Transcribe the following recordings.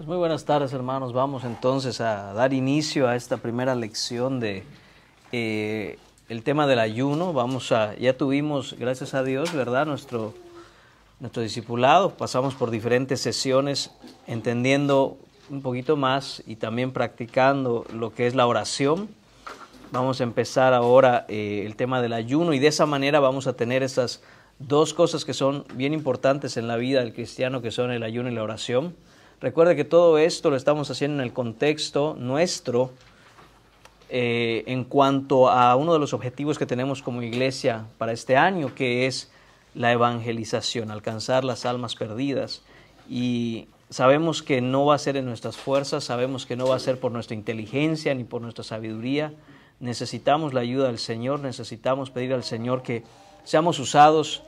Muy buenas tardes, hermanos. Vamos entonces a dar inicio a esta primera lección de el tema del ayuno. Ya tuvimos, gracias a Dios, ¿verdad?, nuestro discipulado. Pasamos por diferentes sesiones entendiendo un poquito más y también practicando lo que es la oración. Vamos a empezar ahora el tema del ayuno y de esa manera vamos a tener esas dos cosas que son bien importantes en la vida del cristiano, que son el ayuno y la oración. Recuerde que todo esto lo estamos haciendo en el contexto nuestro en cuanto a uno de los objetivos que tenemos como iglesia para este año, que es la evangelización, alcanzar las almas perdidas. Y sabemos que no va a ser en nuestras fuerzas, sabemos que no va a ser por nuestra inteligencia ni por nuestra sabiduría. Necesitamos la ayuda del Señor, necesitamos pedir al Señor que seamos usados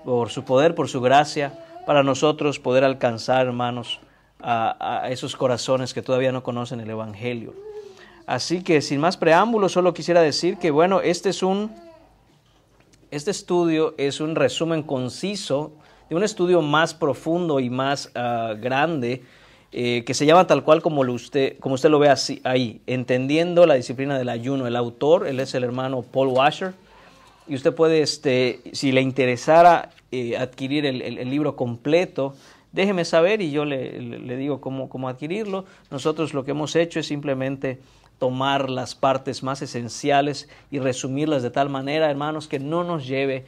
por su poder, por su gracia, para nosotros poder alcanzar, hermanos, a esos corazones que todavía no conocen el Evangelio. Así que sin más preámbulos, solo quisiera decir que bueno, este estudio es un resumen conciso de un estudio más profundo y más grande, que se llama tal cual como usted lo ve así, ahí, Entendiendo la disciplina del ayuno. El autor, él es el hermano Paul Washer, y usted puede, si le interesara adquirir el libro completo, déjeme saber y yo le digo cómo adquirirlo. Nosotros lo que hemos hecho es simplemente tomar las partes más esenciales y resumirlas de tal manera, hermanos, que no nos lleve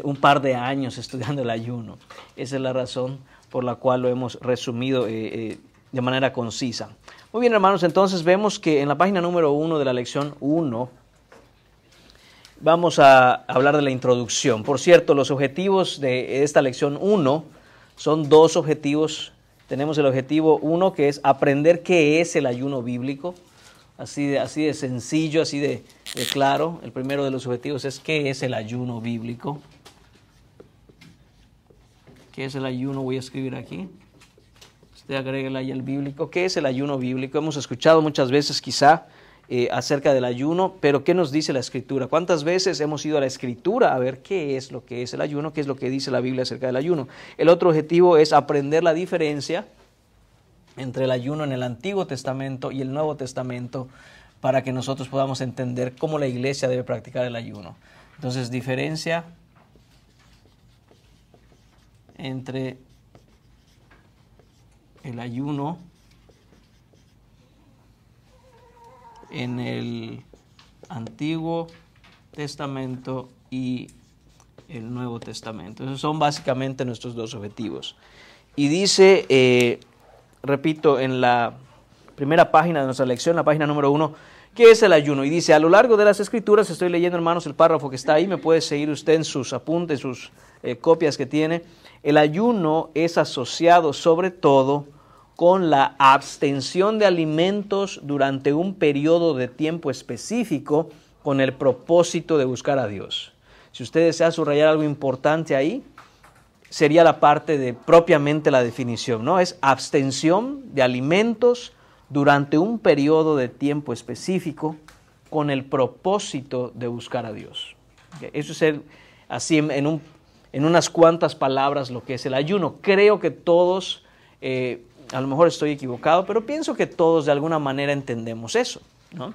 un par de años estudiando el ayuno. Esa es la razón por la cual lo hemos resumido de manera concisa. Muy bien, hermanos, entonces vemos que en la página número 1 de la lección 1 vamos a hablar de la introducción. Por cierto, los objetivos de esta lección 1 son dos objetivos. Tenemos el objetivo 1, que es aprender qué es el ayuno bíblico. Así de sencillo, así de claro. El primero de los objetivos es qué es el ayuno bíblico. ¿Qué es el ayuno? Voy a escribir aquí. Usted agrégale ahí el bíblico. ¿Qué es el ayuno bíblico? Hemos escuchado muchas veces quizá acerca del ayuno, pero ¿qué nos dice la Escritura? ¿Cuántas veces hemos ido a la Escritura a ver qué es lo que es el ayuno? ¿Qué es lo que dice la Biblia acerca del ayuno? El otro objetivo es aprender la diferencia entre el ayuno en el Antiguo Testamento y el Nuevo Testamento, para que nosotros podamos entender cómo la iglesia debe practicar el ayuno. Entonces, diferencia entre el ayuno en el Antiguo Testamento y el Nuevo Testamento. Esos son básicamente nuestros dos objetivos. Y dice, repito, en la primera página de nuestra lección, la página número 1, ¿qué es el ayuno? Y dice, a lo largo de las Escrituras, estoy leyendo, hermanos, el párrafo que está ahí, me puede seguir usted en sus apuntes, sus copias que tiene. El ayuno es asociado sobre todo con la abstención de alimentos durante un periodo de tiempo específico con el propósito de buscar a Dios. Si usted desea subrayar algo importante ahí, sería la parte de propiamente la definición, ¿no? Es abstención de alimentos durante un periodo de tiempo específico con el propósito de buscar a Dios. Eso es así en unas cuantas palabras lo que es el ayuno. Creo que todos, a lo mejor estoy equivocado, pero pienso que todos de alguna manera entendemos eso, ¿no?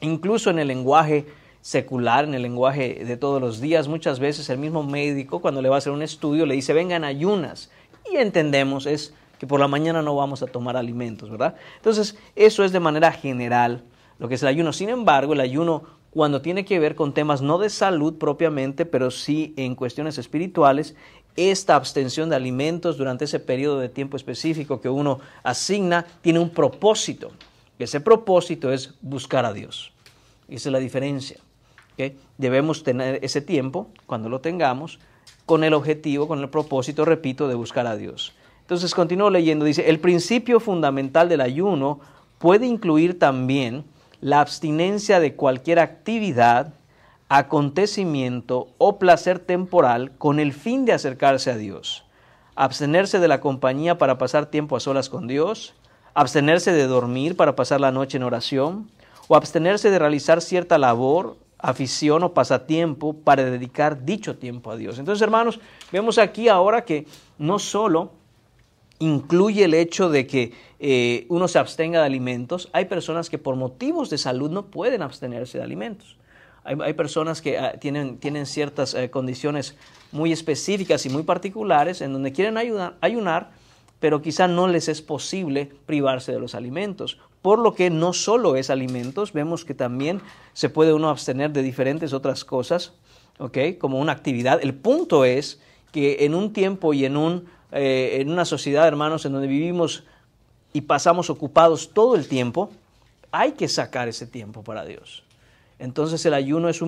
Incluso en el lenguaje secular, en el lenguaje de todos los días, muchas veces el mismo médico, cuando le va a hacer un estudio, le dice, vengan ayunas, y entendemos es que por la mañana no vamos a tomar alimentos, ¿verdad? Entonces, eso es de manera general lo que es el ayuno. Sin embargo, el ayuno, cuando tiene que ver con temas no de salud propiamente, pero sí en cuestiones espirituales, esta abstención de alimentos durante ese periodo de tiempo específico que uno asigna, tiene un propósito. Ese propósito es buscar a Dios. Esa es la diferencia. ¿Okay? Debemos tener ese tiempo, cuando lo tengamos, con el objetivo, con el propósito, repito, de buscar a Dios. Entonces, continúo leyendo, dice, el principio fundamental del ayuno puede incluir también la abstinencia de cualquier actividad, acontecimiento o placer temporal con el fin de acercarse a Dios. Abstenerse de la compañía para pasar tiempo a solas con Dios, abstenerse de dormir para pasar la noche en oración, o abstenerse de realizar cierta labor, afición o pasatiempo para dedicar dicho tiempo a Dios. Entonces, hermanos, vemos aquí ahora que no solo incluye el hecho de que uno se abstenga de alimentos. Hay personas que por motivos de salud no pueden abstenerse de alimentos. Hay personas que tienen ciertas condiciones muy específicas y muy particulares en donde quieren ayunar, pero quizá no les es posible privarse de los alimentos. Por lo que no solo es alimentos, vemos que también se puede uno abstener de diferentes otras cosas, ¿okay? Como una actividad. El punto es que en un tiempo y en una sociedad, hermanos, en donde vivimos y pasamos ocupados todo el tiempo, hay que sacar ese tiempo para Dios. Entonces el ayuno es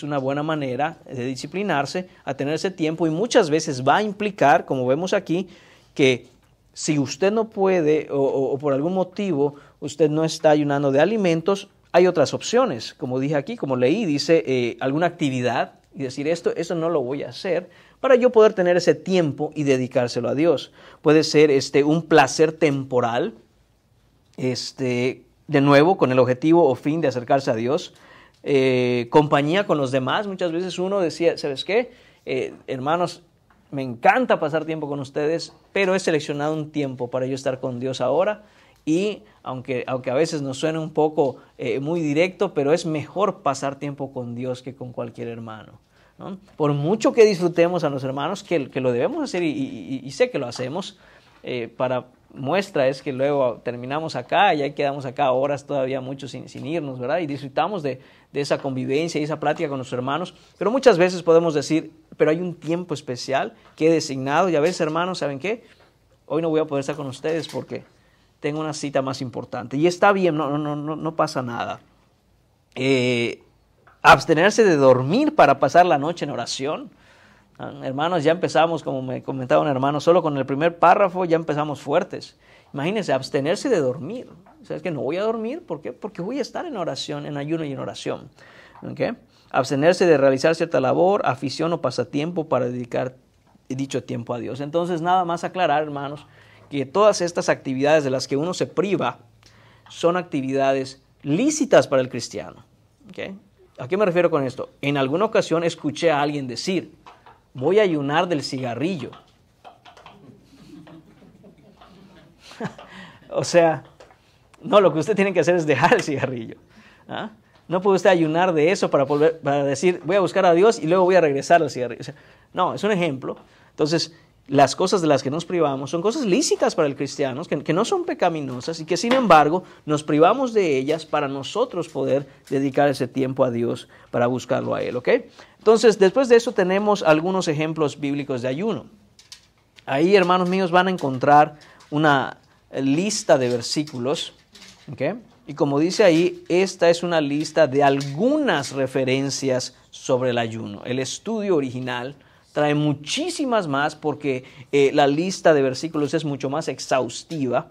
una buena manera de disciplinarse, a tener ese tiempo, y muchas veces va a implicar, como vemos aquí, que si usted no puede o por algún motivo usted no está ayunando de alimentos, hay otras opciones. Como dije aquí, como leí, dice alguna actividad y decir eso no lo voy a hacer para yo poder tener ese tiempo y dedicárselo a Dios. Puede ser un placer temporal, de nuevo con el objetivo o fin de acercarse a Dios. Compañía con los demás. Muchas veces uno decía, ¿sabes qué? Hermanos, me encanta pasar tiempo con ustedes, pero he seleccionado un tiempo para yo estar con Dios ahora, y aunque a veces nos suene un poco muy directo, pero es mejor pasar tiempo con Dios que con cualquier hermano, ¿no? Por mucho que disfrutemos a los hermanos, que lo debemos hacer y sé que lo hacemos, para muestra es que luego terminamos acá y ahí quedamos acá horas todavía muchos sin irnos, ¿verdad? Y disfrutamos de esa convivencia y esa plática con los hermanos, pero muchas veces podemos decir, pero hay un tiempo especial que he designado, y a veces, hermanos, ¿saben qué? Hoy no voy a poder estar con ustedes porque tengo una cita más importante, y está bien, no pasa nada. Abstenerse de dormir para pasar la noche en oración. Hermanos, ya empezamos, como me comentaba un hermano, solo con el primer párrafo ya empezamos fuertes. Imagínense, abstenerse de dormir. ¿Sabes que no voy a dormir? ¿Por qué? Porque voy a estar en oración, en ayuno y en oración. ¿Okay? Abstenerse de realizar cierta labor, afición o pasatiempo para dedicar dicho tiempo a Dios. Entonces, nada más aclarar, hermanos, que todas estas actividades de las que uno se priva son actividades lícitas para el cristiano. ¿Okay? ¿A qué me refiero con esto? En alguna ocasión escuché a alguien decir, voy a ayunar del cigarrillo. O sea, no, lo que usted tiene que hacer es dejar el cigarrillo. ¿Ah? No puede usted ayunar de eso para decir, voy a buscar a Dios y luego voy a regresar al cigarrillo. O sea, no, es un ejemplo. Entonces, las cosas de las que nos privamos son cosas lícitas para el cristiano, que no son pecaminosas, y que sin embargo nos privamos de ellas para nosotros poder dedicar ese tiempo a Dios para buscarlo a Él. ¿Ok? Entonces, después de eso tenemos algunos ejemplos bíblicos de ayuno. Ahí, hermanos míos, van a encontrar una lista de versículos. ¿Okay? Y como dice ahí, esta es una lista de algunas referencias sobre el ayuno. El estudio original trae muchísimas más porque la lista de versículos es mucho más exhaustiva.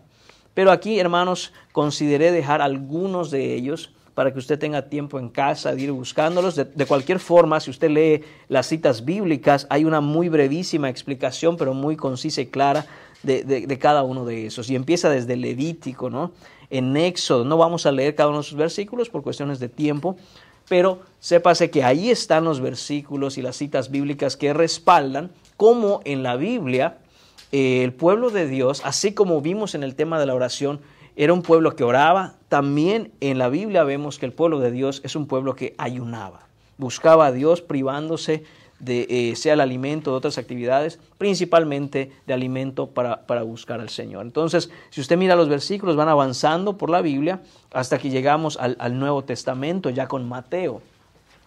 Pero aquí, hermanos, consideré dejar algunos de ellos para que usted tenga tiempo en casa de ir buscándolos. De cualquier forma, si usted lee las citas bíblicas, hay una muy brevísima explicación, pero muy concisa y clara de cada uno de esos. Y empieza desde Levítico, ¿no? En Éxodo, no vamos a leer cada uno de esos versículos por cuestiones de tiempo, pero sépase que ahí están los versículos y las citas bíblicas que respaldan cómo en la Biblia el pueblo de Dios, así como vimos en el tema de la oración, era un pueblo que oraba. También en la Biblia vemos que el pueblo de Dios es un pueblo que ayunaba, buscaba a Dios privándose de sea el alimento, de otras actividades, principalmente de alimento para buscar al Señor. Entonces, si usted mira los versículos, van avanzando por la Biblia hasta que llegamos al Nuevo Testamento, ya con Mateo.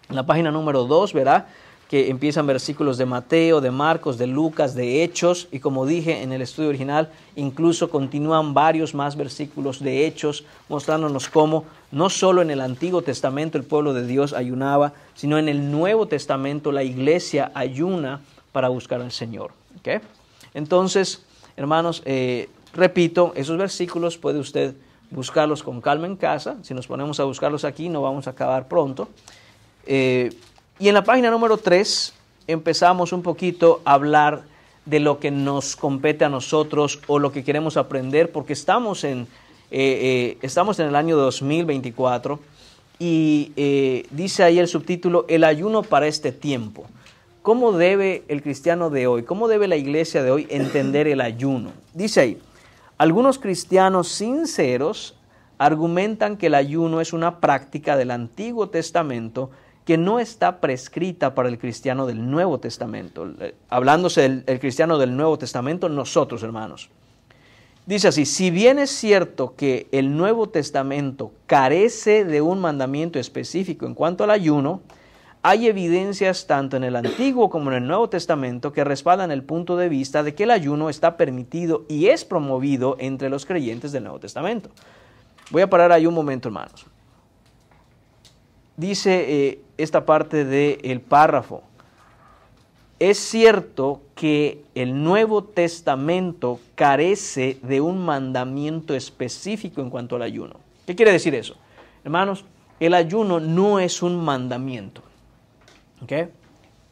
En la página número 2 verá que empiezan versículos de Mateo, de Marcos, de Lucas, de Hechos, y como dije en el estudio original, incluso continúan varios más versículos de Hechos, mostrándonos cómo no solo en el Antiguo Testamento el pueblo de Dios ayunaba, sino en el Nuevo Testamento la iglesia ayuna para buscar al Señor. ¿Okay? Entonces, hermanos, repito, esos versículos puede usted buscarlos con calma en casa. Si nos ponemos a buscarlos aquí no vamos a acabar pronto. Y en la página número 3 empezamos un poquito a hablar de lo que nos compete a nosotros o lo que queremos aprender, porque estamos en el año 2024 y dice ahí el subtítulo, el ayuno para este tiempo. ¿cómo debe el cristiano de hoy, cómo debe la iglesia de hoy entender el ayuno? Dice ahí, algunos cristianos sinceros argumentan que el ayuno es una práctica del Antiguo Testamento que no está prescrita para el cristiano del Nuevo Testamento. Hablándose del cristiano del Nuevo Testamento, nosotros, hermanos. Dice así, si bien es cierto que el Nuevo Testamento carece de un mandamiento específico en cuanto al ayuno, hay evidencias tanto en el Antiguo como en el Nuevo Testamento que respaldan el punto de vista de que el ayuno está permitido y es promovido entre los creyentes del Nuevo Testamento. Voy a parar ahí un momento, hermanos. Dice esta parte del párrafo, es cierto que el Nuevo Testamento carece de un mandamiento específico en cuanto al ayuno. ¿Qué quiere decir eso? Hermanos, el ayuno no es un mandamiento. ¿Okay?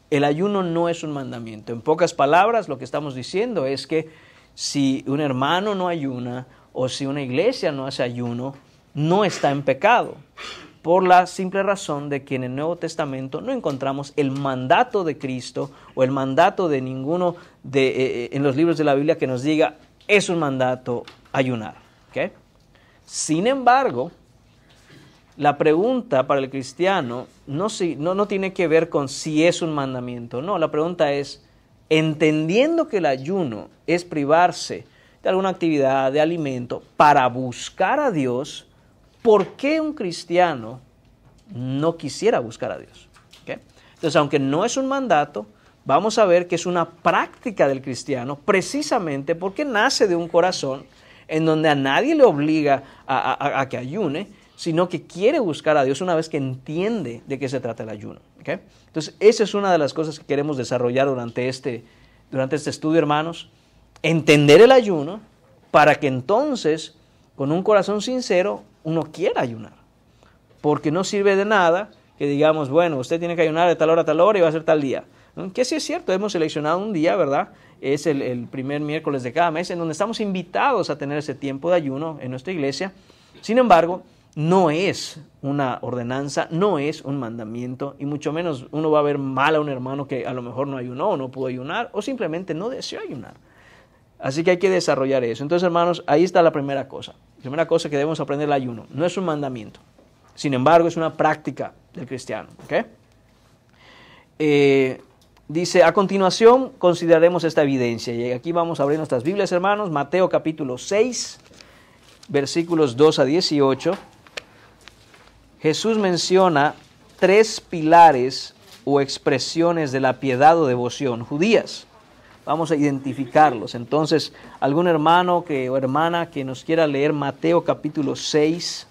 El ayuno no es un mandamiento. En pocas palabras, lo que estamos diciendo es que si un hermano no ayuna o si una iglesia no hace ayuno, no está en pecado. Por la simple razón de que en el Nuevo Testamento no encontramos el mandato de Cristo o el mandato de ninguno en los libros de la Biblia que nos diga es un mandato ayunar. ¿Okay? Sin embargo, la pregunta para el cristiano no tiene que ver con si es un mandamiento. No, la pregunta es, entendiendo que el ayuno es privarse de alguna actividad, de alimento, para buscar a Dios, ¿por qué un cristiano no quisiera buscar a Dios? ¿Okay? Entonces, aunque no es un mandato, vamos a ver que es una práctica del cristiano precisamente porque nace de un corazón en donde a nadie le obliga a que ayune, sino que quiere buscar a Dios una vez que entiende de qué se trata el ayuno. ¿Okay? Entonces, esa es una de las cosas que queremos desarrollar durante este estudio, hermanos. Entender el ayuno para que entonces, con un corazón sincero, uno quiera ayunar. Porque no sirve de nada que digamos, bueno, usted tiene que ayunar de tal hora a tal hora y va a ser tal día. Que sí es cierto, hemos seleccionado un día, ¿verdad? Es el primer miércoles de cada mes, en donde estamos invitados a tener ese tiempo de ayuno en nuestra iglesia. Sin embargo, no es una ordenanza, no es un mandamiento, y mucho menos uno va a ver mal a un hermano que a lo mejor no ayunó o no pudo ayunar, o simplemente no deseó ayunar. Así que hay que desarrollar eso. Entonces, hermanos, ahí está la primera cosa. La primera cosa que debemos aprender el ayuno. No es un mandamiento. Sin embargo, es una práctica del cristiano. ¿Okay? Dice, a continuación consideraremos esta evidencia. Y aquí vamos a abrir nuestras Biblias, hermanos. Mateo capítulo 6, versículos 2 a 18. Jesús menciona 3 pilares o expresiones de la piedad o devoción judías. Vamos a identificarlos. Entonces, algún hermano o hermana que nos quiera leer Mateo capítulo 6,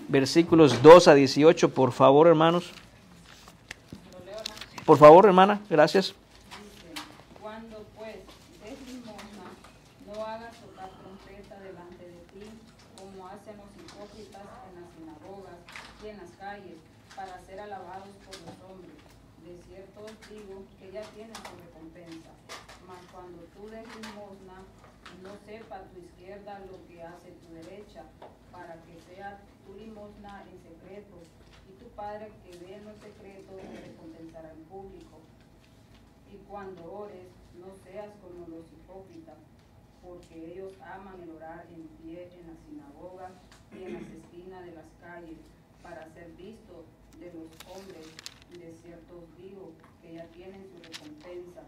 versículos 2 a 18, por favor, hermanos. Por favor, hermana, gracias. Cuando pues des limosna, no hagas tocar trompeta delante de ti, como hacen los hipócritas en las sinagogas y en las calles, para ser alabados por los hombres. De cierto os digo que ya tienen su recompensa. Mas cuando tú des limosna, no sepa tu izquierda lo que hace tu derecha, para que sea tu limosna en secreto, y tu Padre que ve en lo secreto te recompensará en público. Y cuando ores, no seas como los hipócritas, porque ellos aman el orar en pie en las sinagogas y en las esquinas de las calles, para ser vistos de los hombres. De cierto os digo que ya tienen su recompensa.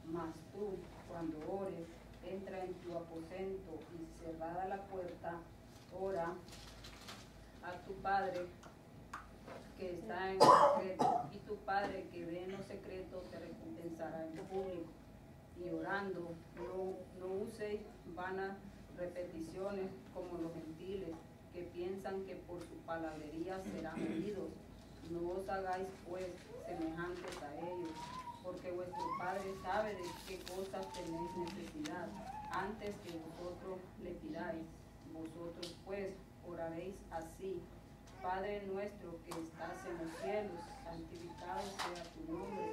Mas tú, cuando ores, entra en tu aposento y cerrada la puerta, ora a tu Padre que está en lo secreto, y tu Padre que ve en lo secreto te recompensará en público. Y orando, no uséis vanas repeticiones como los gentiles, que piensan que por su palabrería serán oídos. No os hagáis pues semejantes a ellos, porque vuestro Padre sabe de qué cosas tenéis necesidad, antes que vosotros le pidáis. Vosotros pues oraréis así: Padre nuestro que estás en los cielos, santificado sea tu nombre.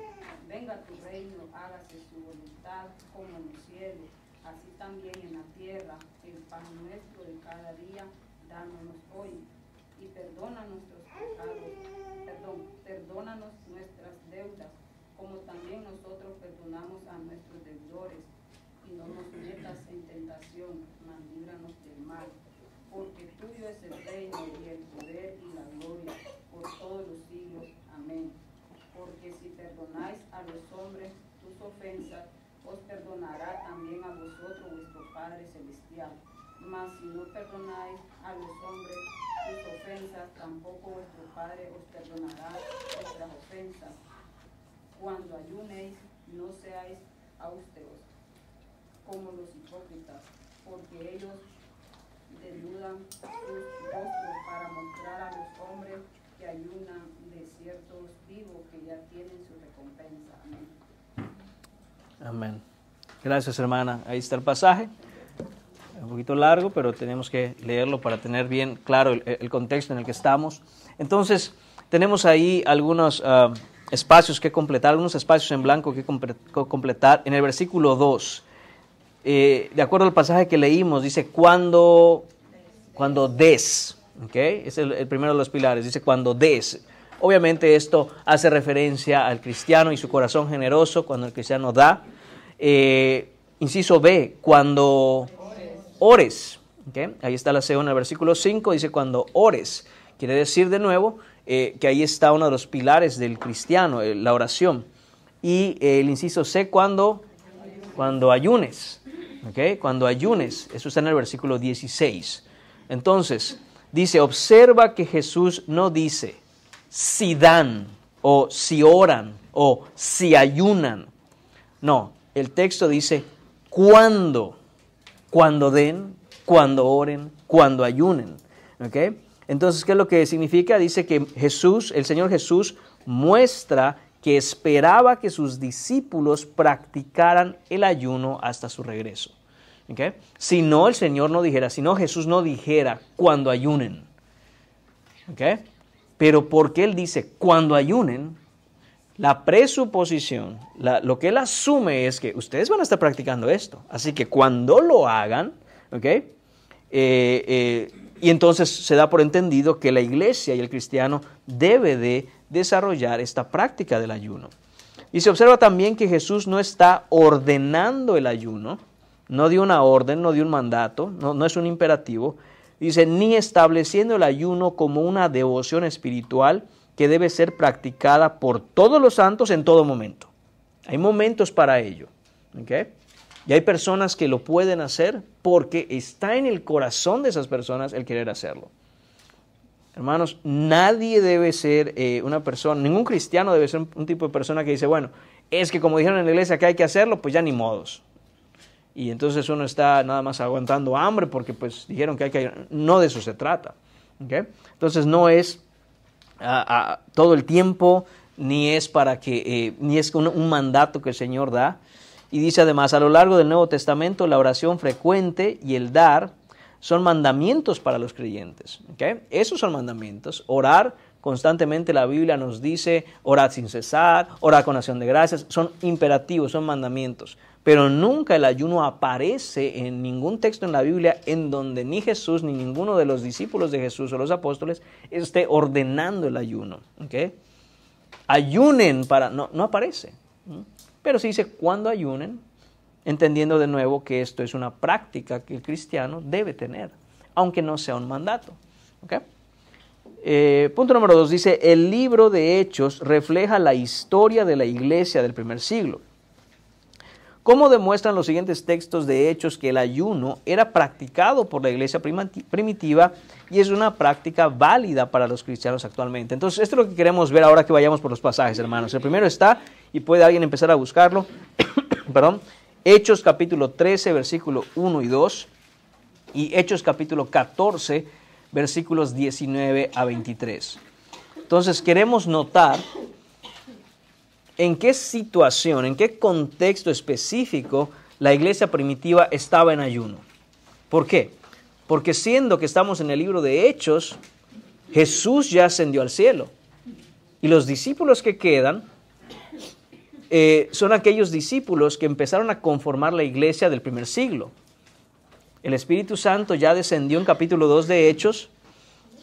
Venga tu reino, hágase tu voluntad como en los cielos, así también en la tierra. El pan nuestro de cada día, dámonos hoy. Y perdónanos nuestras deudas, como también nosotros perdonamos a nuestros deudores, y no nos metas en tentación, mas líbranos del mal. Porque tuyo es el reino, y el poder, y la gloria, por todos los siglos. Amén. Porque si perdonáis a los hombres sus ofensas, os perdonará también a vosotros vuestro Padre Celestial. Mas si no perdonáis a los hombres sus ofensas, tampoco vuestro Padre os perdonará vuestras ofensas. Cuando ayunéis, no seáis austeros como los hipócritas, porque ellos desnudan sus rostros para mostrar a los hombres que ayunan. De cierto os digo que ya tienen su recompensa. Amén. Amén. Gracias, hermana. Ahí está el pasaje. Un poquito largo, pero tenemos que leerlo para tener bien claro el contexto en el que estamos. Entonces, tenemos ahí algunos espacios que completar, algunos espacios en blanco que completar. En el versículo 2, de acuerdo al pasaje que leímos, dice cuando des, ¿okay? Es el primero de los pilares, dice cuando des. Obviamente esto hace referencia al cristiano y su corazón generoso cuando el cristiano da. Inciso B, cuando ores. ¿Okay? Ahí está la segunda, el versículo 5 dice cuando ores. Quiere decir de nuevo que ahí está uno de los pilares del cristiano, la oración. Y el inciso C, cuando ayunes. ¿Okay? Cuando ayunes. Eso está en el versículo 16. Entonces, dice, observa que Jesús no dice si dan o si oran o si ayunan. No, el texto dice cuando den, cuando oren, cuando ayunen. ¿Okay? Entonces, ¿qué es lo que significa? Dice que el Señor Jesús muestra que esperaba que sus discípulos practicaran el ayuno hasta su regreso. ¿Okay? Si no, el Señor no dijera, si no, Jesús no dijera cuando ayunen. ¿Okay? Pero porque Él dice cuando ayunen, la presuposición, lo que Él asume es que ustedes van a estar practicando esto. Así que cuando lo hagan, ¿okay? Y entonces se da por entendido que la iglesia y el cristiano debe de desarrollar esta práctica del ayuno. Y se observa también que Jesús no está ordenando el ayuno, no dio una orden, no dio un mandato, no es un imperativo. Dice, ni estableciendo el ayuno como una devoción espiritual que debe ser practicada por todos los santos en todo momento. Hay momentos para ello. ¿Okay? Y hay personas que lo pueden hacer porque está en el corazón de esas personas el querer hacerlo. Hermanos, nadie debe ser una persona, ningún cristiano debe ser un tipo de persona que dice, bueno, es que como dijeron en la iglesia que hay que hacerlo, pues ya ni modos. Y entonces uno está nada más aguantando hambre porque pues dijeron que hay que... No de eso se trata. ¿Okay? Entonces no es todo el tiempo, ni es para que ni es un mandato que el Señor da. Y dice además, a lo largo del Nuevo Testamento, la oración frecuente y el dar son mandamientos para los creyentes. ¿Okay? Esos son mandamientos. Orar constantemente, la Biblia nos dice, orad sin cesar, orad con acción de gracias. Son imperativos, son mandamientos. Pero nunca el ayuno aparece en ningún texto en la Biblia en donde ni Jesús ni ninguno de los discípulos de Jesús o los apóstoles esté ordenando el ayuno. ¿Okay? Ayunen para... No aparece. Pero se dice cuando ayunen, entendiendo de nuevo que esto es una práctica que el cristiano debe tener, aunque no sea un mandato. ¿Okay? Punto número 2 dice, el libro de Hechos refleja la historia de la iglesia del primer siglo. ¿Cómo demuestran los siguientes textos de Hechos que el ayuno era practicado por la iglesia primitiva y es una práctica válida para los cristianos actualmente? Entonces, esto es lo que queremos ver ahora que vayamos por los pasajes, hermanos. El primero está, y puede alguien empezar a buscarlo, perdón, Hechos capítulo 13, versículo 1 y 2, y Hechos capítulo 14, versículos 19 a 23. Entonces, queremos notar en qué situación, en qué contexto específico la iglesia primitiva estaba en ayuno. ¿Por qué? Porque siendo que estamos en el libro de Hechos, Jesús ya ascendió al cielo. Y los discípulos que quedan son aquellos discípulos que empezaron a conformar la iglesia del primer siglo. El Espíritu Santo ya descendió en capítulo 2 de Hechos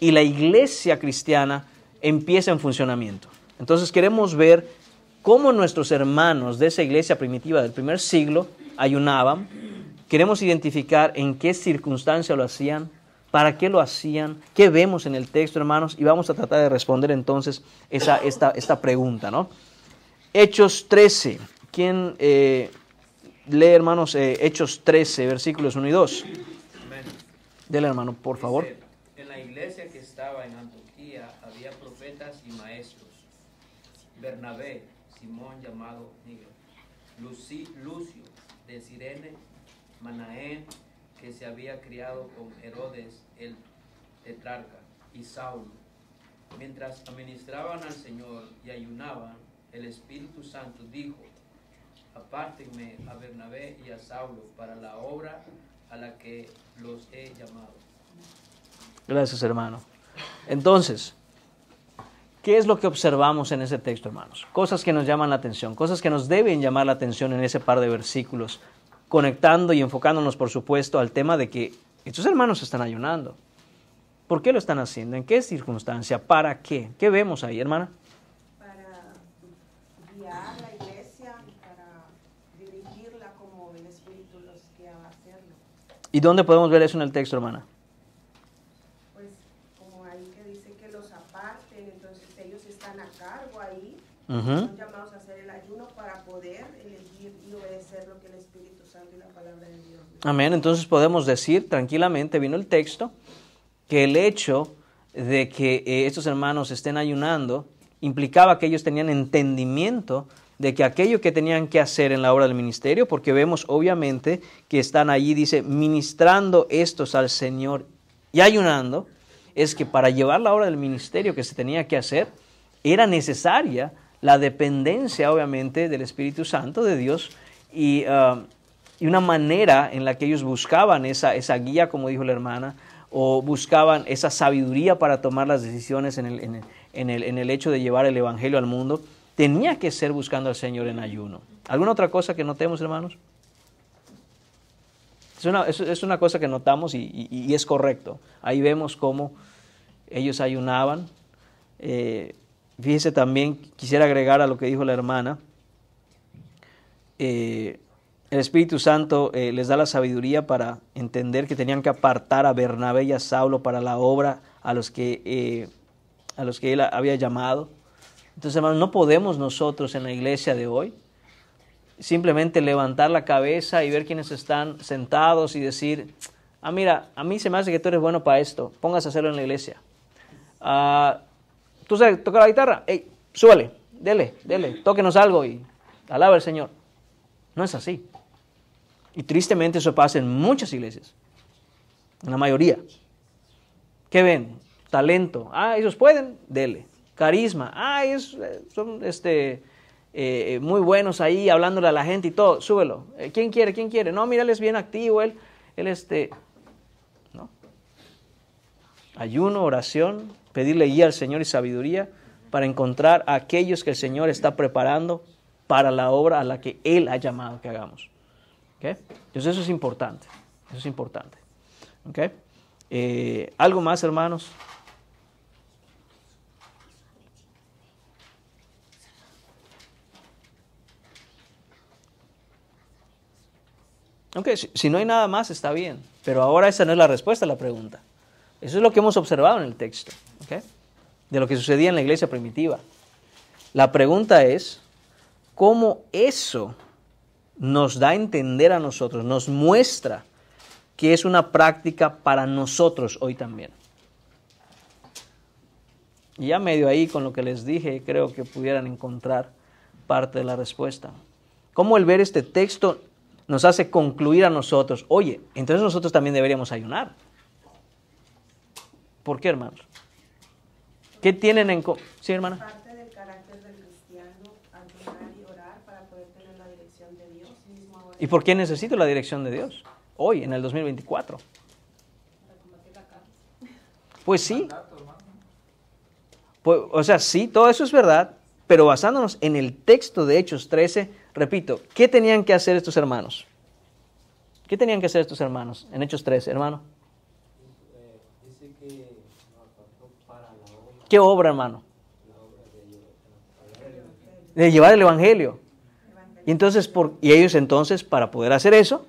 y la iglesia cristiana empieza en funcionamiento. Entonces queremos ver cómo nuestros hermanos de esa iglesia primitiva del primer siglo ayunaban. Queremos identificar en qué circunstancia lo hacían, para qué lo hacían, qué vemos en el texto, hermanos, y vamos a tratar de responder entonces esta pregunta, ¿no? Hechos 13. ¿Quién lee, hermanos, Hechos 13, versículos 1 y 2? Amén. Dele, hermano, por favor. Dice, en la iglesia que estaba en Antioquía había profetas y maestros. Bernabé, Simón llamado Niger, Lucio de Cirene, Manaén, que se había criado con Herodes el tetrarca, y Saulo. Mientras administraban al Señor y ayunaban, el Espíritu Santo dijo, apártenme a Bernabé y a Saulo para la obra a la que los he llamado. Gracias, hermano. Entonces, ¿qué es lo que observamos en ese texto, hermanos? Cosas que nos llaman la atención, cosas que nos deben llamar la atención en ese par de versículos, conectando y enfocándonos, por supuesto, al tema de que estos hermanos están ayunando. ¿Por qué lo están haciendo? ¿En qué circunstancia? ¿Para qué? ¿Qué vemos ahí, hermana? Para guiar la iglesia y para dirigirla como el Espíritu los guía a hacerlo. ¿Y dónde podemos ver eso en el texto, hermana? Pues como ahí que dice que los aparten, entonces ellos están a cargo ahí, son llamados a hacer el ayuno para poder elegir y obedecer lo que el Espíritu Santo y la palabra de Dios. Amén. Entonces podemos decir tranquilamente, vino el texto, que el hecho de que estos hermanos estén ayunando implicaba que ellos tenían entendimiento de que aquello que tenían que hacer en la obra del ministerio, porque vemos obviamente que están allí, dice, ministrando estos al Señor y ayunando, es que para llevar la obra del ministerio que se tenía que hacer, era necesaria la dependencia obviamente del Espíritu Santo de Dios y una manera en la que ellos buscaban esa guía, como dijo la hermana, o buscaban esa sabiduría para tomar las decisiones en el hecho de llevar el Evangelio al mundo, tenía que ser buscando al Señor en ayuno. ¿Alguna otra cosa que notemos, hermanos? Es una cosa que notamos y es correcto. Ahí vemos cómo ellos ayunaban. Fíjese también, quisiera agregar a lo que dijo la hermana, el Espíritu Santo les da la sabiduría para entender que tenían que apartar a Bernabé y a Saulo para la obra a los que él había llamado. Entonces, hermanos, no podemos nosotros en la iglesia de hoy simplemente levantar la cabeza y ver quiénes están sentados y decir, mira, a mí se me hace que tú eres bueno para esto, póngase a hacerlo en la iglesia. ¿Tú sabes tocar la guitarra? Hey, súbale, dele, tóquenos algo y alaba al Señor. No es así. Y tristemente eso pasa en muchas iglesias, en la mayoría. ¿Qué ven? Talento. Ellos pueden, dele. Carisma. Son muy buenos ahí hablándole a la gente y todo. Súbelo. ¿Quién quiere? No, mira, él es bien activo. Él ¿no? Ayuno, oración, pedirle guía al Señor y sabiduría para encontrar a aquellos que el Señor está preparando para la obra a la que Él ha llamado que hagamos. ¿Okay? Entonces eso es importante. ¿Okay? ¿Algo más, hermanos? Okay, si no hay nada más, está bien. Pero ahora esa no es la respuesta a la pregunta. Eso es lo que hemos observado en el texto. ¿Okay? De lo que sucedía en la iglesia primitiva. La pregunta es, ¿cómo eso nos da a entender a nosotros, nos muestra que es una práctica para nosotros hoy también? Y ya medio ahí con lo que les dije, creo que pudieran encontrar parte de la respuesta. ¿Cómo el ver este texto nos hace concluir a nosotros, oye, entonces nosotros también deberíamos ayunar? ¿Por qué, hermanos? ¿Qué tienen en común? Sí, hermana. Parte del carácter del cristiano, ayunar y orar para poder tener la dirección de Dios mismo ahora. ¿Y por qué necesito la dirección de Dios hoy, en el 2024? Pues sí. Pues, o sea, sí, todo eso es verdad, pero basándonos en el texto de Hechos 13, repito, ¿qué tenían que hacer estos hermanos? ¿Qué tenían que hacer estos hermanos en Hechos 13, hermano? Dice que nos apartó para la obra. ¿Qué obra, hermano? La obra de Dios. de llevar el evangelio. Y ellos entonces, para poder hacer eso,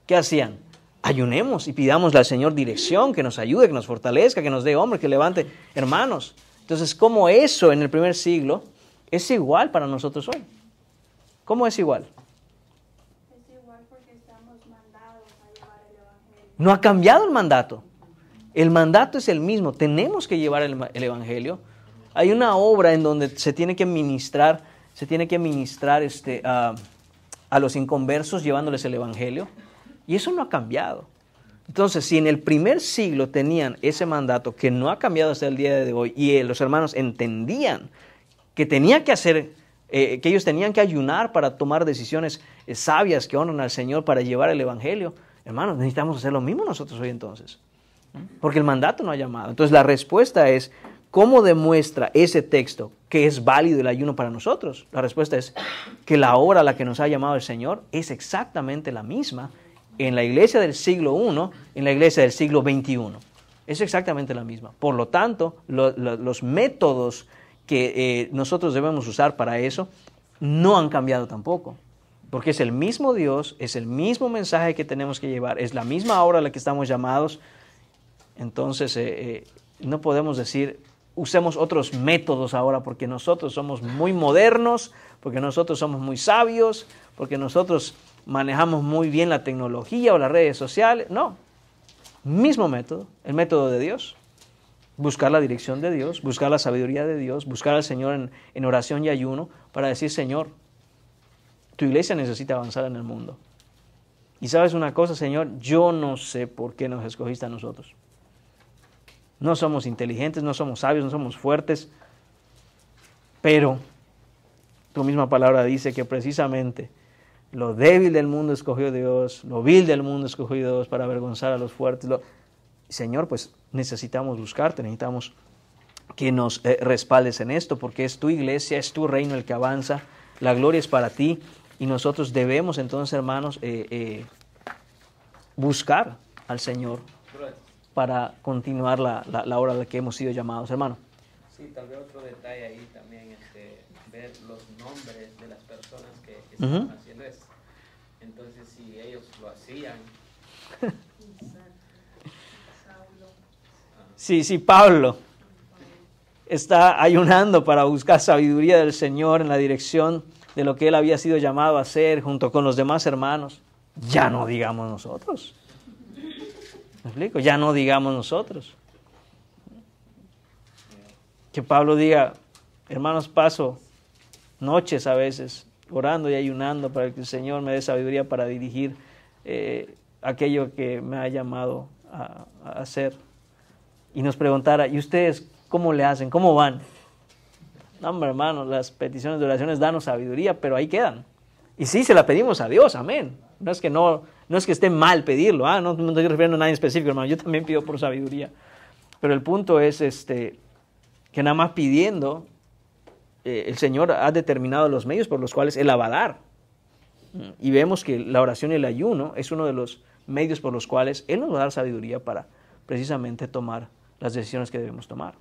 ¿qué hacían? Ayunemos y pidámosle al Señor dirección, que nos ayude, que nos fortalezca, que nos dé hombre, que levante hermanos. Entonces, ¿cómo eso en el primer siglo es igual para nosotros hoy? ¿Cómo es igual? Es igual porque estamos mandados a llevar el evangelio. No ha cambiado el mandato. El mandato es el mismo. Tenemos que llevar el evangelio. Hay una obra en donde se tiene que ministrar a los inconversos llevándoles el evangelio. Y eso no ha cambiado. Entonces, si en el primer siglo tenían ese mandato que no ha cambiado hasta el día de hoy y los hermanos entendían que tenía que hacer, que ellos tenían que ayunar para tomar decisiones sabias que honran al Señor para llevar el evangelio, hermanos, necesitamos hacer lo mismo nosotros hoy entonces. Porque el mandato no ha llamado. Entonces, la respuesta es, ¿cómo demuestra ese texto que es válido el ayuno para nosotros? La respuesta es que la obra a la que nos ha llamado el Señor es exactamente la misma en la iglesia del siglo I, en la iglesia del siglo XXI. Es exactamente la misma. Por lo tanto, los métodos que nosotros debemos usar para eso no han cambiado tampoco. Porque es el mismo Dios, es el mismo mensaje que tenemos que llevar, es la misma obra a la que estamos llamados. Entonces, no podemos decir, usemos otros métodos ahora porque nosotros somos muy modernos, porque nosotros somos muy sabios, porque nosotros manejamos muy bien la tecnología o las redes sociales. No, mismo método, el método de Dios. Buscar la dirección de Dios, buscar la sabiduría de Dios, buscar al Señor en oración y ayuno para decir, Señor, tu iglesia necesita avanzar en el mundo. Y sabes una cosa, Señor, yo no sé por qué nos escogiste a nosotros. No somos inteligentes, no somos sabios, no somos fuertes, pero tu misma palabra dice que precisamente lo débil del mundo escogió Dios, lo vil del mundo escogió Dios para avergonzar a los fuertes. Señor, pues necesitamos buscarte, necesitamos que nos respaldes en esto, porque es tu iglesia, es tu reino el que avanza, la gloria es para ti, y nosotros debemos entonces, hermanos, buscar al Señor para continuar la obra a la que hemos sido llamados, hermano. Sí, tal vez otro detalle ahí también, ver los nombres de las personas que estaban haciendo eso. Entonces, si ellos lo hacían... Sí, Pablo está ayunando para buscar sabiduría del Señor en la dirección de lo que él había sido llamado a hacer junto con los demás hermanos. Ya no digamos nosotros. ¿Me explico? Ya no digamos nosotros. Que Pablo diga, hermanos, paso noches a veces orando y ayunando para que el Señor me dé sabiduría para dirigir aquello que me ha llamado a hacer. Y nos preguntara, ¿y ustedes cómo le hacen? ¿Cómo van? No, hombre, hermano, las peticiones de oraciones danos sabiduría, pero ahí quedan. Y sí, se la pedimos a Dios, amén. No es que esté mal pedirlo, no estoy refiriendo a nadie específico, hermano. Yo también pido por sabiduría. Pero el punto es que nada más pidiendo, el Señor ha determinado los medios por los cuales Él la va a dar. Y vemos que la oración y el ayuno es uno de los medios por los cuales Él nos va a dar sabiduría para precisamente tomar las decisiones que debemos tomar.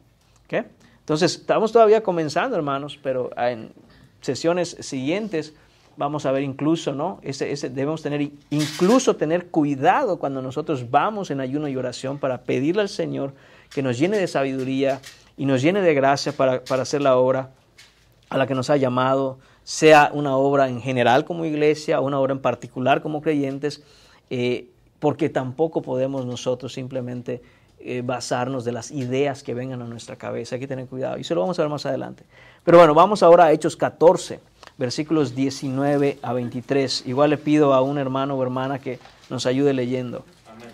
¿Okay? Entonces, estamos todavía comenzando, hermanos, pero en sesiones siguientes vamos a ver incluso, ¿no? Debemos tener cuidado cuando nosotros vamos en ayuno y oración para pedirle al Señor que nos llene de sabiduría y nos llene de gracia para hacer la obra a la que nos ha llamado, sea una obra en general como iglesia o una obra en particular como creyentes, porque tampoco podemos nosotros simplemente basarnos de las ideas que vengan a nuestra cabeza. Hay que tener cuidado y eso lo vamos a ver más adelante. Pero bueno, vamos ahora a Hechos 14, versículos 19 a 23. Igual le pido a un hermano o hermana que nos ayude leyendo. Amén.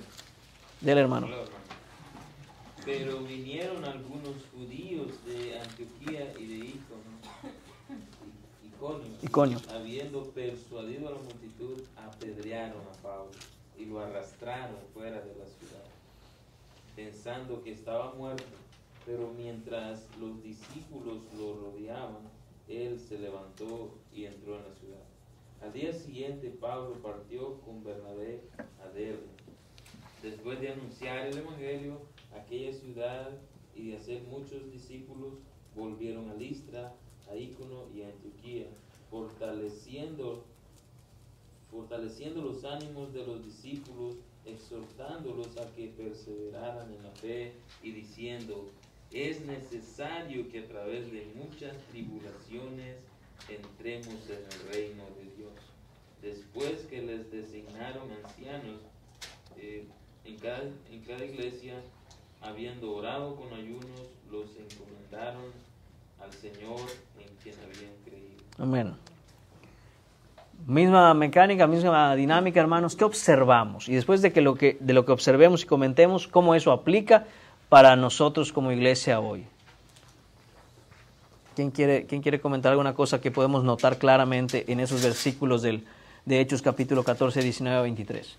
Dele, hermano. Hola, hermano. Pero vinieron algunos judíos de Antioquía y de Iconio, habiendo persuadido a la multitud, apedrearon a Pablo y lo arrastraron fuera de la ciudad, pensando que estaba muerto. Pero mientras los discípulos lo rodeaban, él se levantó y entró en la ciudad. Al día siguiente, Pablo partió con Bernabé a Derbe. Después de anunciar el evangelio a aquella ciudad y de hacer muchos discípulos, volvieron a Listra, a Ícono y a Antioquía, fortaleciendo los ánimos de los discípulos, exhortándolos a que perseveraran en la fe y diciendo: es necesario que a través de muchas tribulaciones entremos en el reino de Dios. Después que les designaron ancianos en cada iglesia, habiendo orado con ayunos, los encomendaron al Señor en quien habían creído. Amén. Misma mecánica, misma dinámica, hermanos. ¿Qué observamos? Y después de lo que observemos y comentemos, cómo eso aplica para nosotros como iglesia hoy. ¿Quién quiere comentar alguna cosa que podemos notar claramente en esos versículos de Hechos capítulo 14, 19 a 23?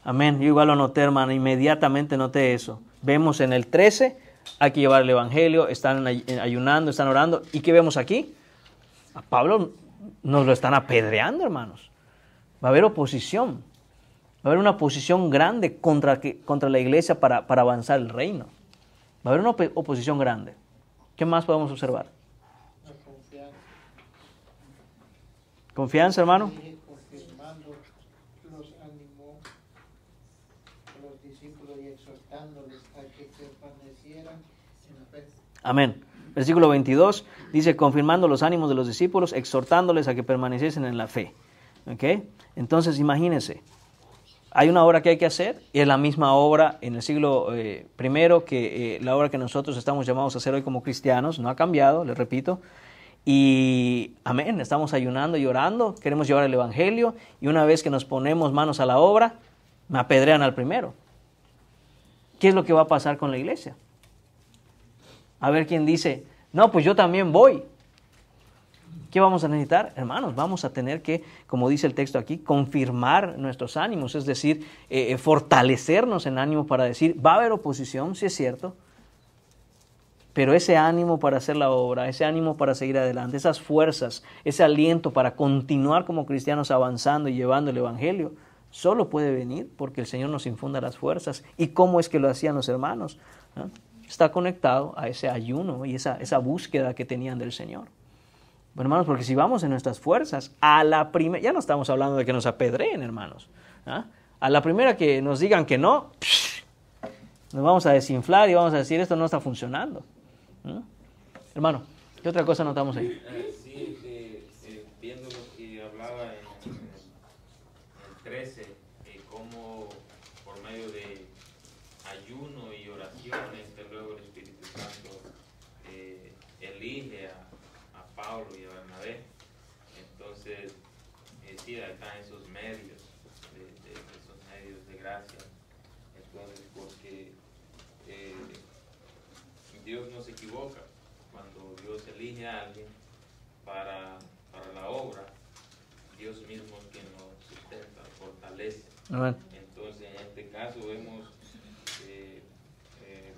Amén. Yo igual lo noté, hermano. Inmediatamente noté eso. Vemos en el 13, hay que llevar el evangelio, están ayunando, están orando. ¿Y qué vemos aquí? A Pablo nos lo están apedreando, hermanos. Va a haber oposición. Va a haber una oposición grande contra la iglesia para avanzar el reino. Va a haber una oposición grande. ¿Qué más podemos observar? La confianza. ¿Confianza, hermano? Confirmando los ánimos a los discípulos y exhortándoles a que permanecieran en la fe. Amén. Versículo 22 dice: confirmando los ánimos de los discípulos, exhortándoles a que permaneciesen en la fe. ¿Ok? Entonces, imagínense. Hay una obra que hay que hacer, y es la misma obra en el siglo primero que la obra que nosotros estamos llamados a hacer hoy como cristianos. No ha cambiado, les repito. Y amén, estamos ayunando y orando, queremos llevar el evangelio, y una vez que nos ponemos manos a la obra, me apedrean al primero. ¿Qué es lo que va a pasar con la iglesia? A ver quién dice: no, pues yo también voy. ¿Qué vamos a necesitar? Hermanos, vamos a tener que, como dice el texto aquí, confirmar nuestros ánimos, es decir, fortalecernos en ánimo para decir: va a haber oposición, sí es cierto, pero ese ánimo para hacer la obra, ese ánimo para seguir adelante, esas fuerzas, ese aliento para continuar como cristianos avanzando y llevando el evangelio, solo puede venir porque el Señor nos infunda las fuerzas. ¿Y cómo es que lo hacían los hermanos? ¿No? Está conectado a ese ayuno y esa búsqueda que tenían del Señor. Bueno, hermanos, porque si vamos en nuestras fuerzas, a la primera, ya no estamos hablando de que nos apedreen, hermanos. ¿Ah? A la primera que nos digan que no, nos vamos a desinflar y vamos a decir: esto no está funcionando. Hermano, ¿qué otra cosa notamos ahí? Sí, viendo lo que hablaba en el 13, cómo por medio de ayuno y oraciones, que luego el Espíritu Santo elige a Pablo y a Bernabé. Entonces, sí, ahí están esos medios, esos medios de gracia. Entonces, porque Dios no se equivoca. Cuando Dios elige a alguien para la obra, Dios mismo es quien nos sustenta, fortalece. Amén. Entonces, en este caso vemos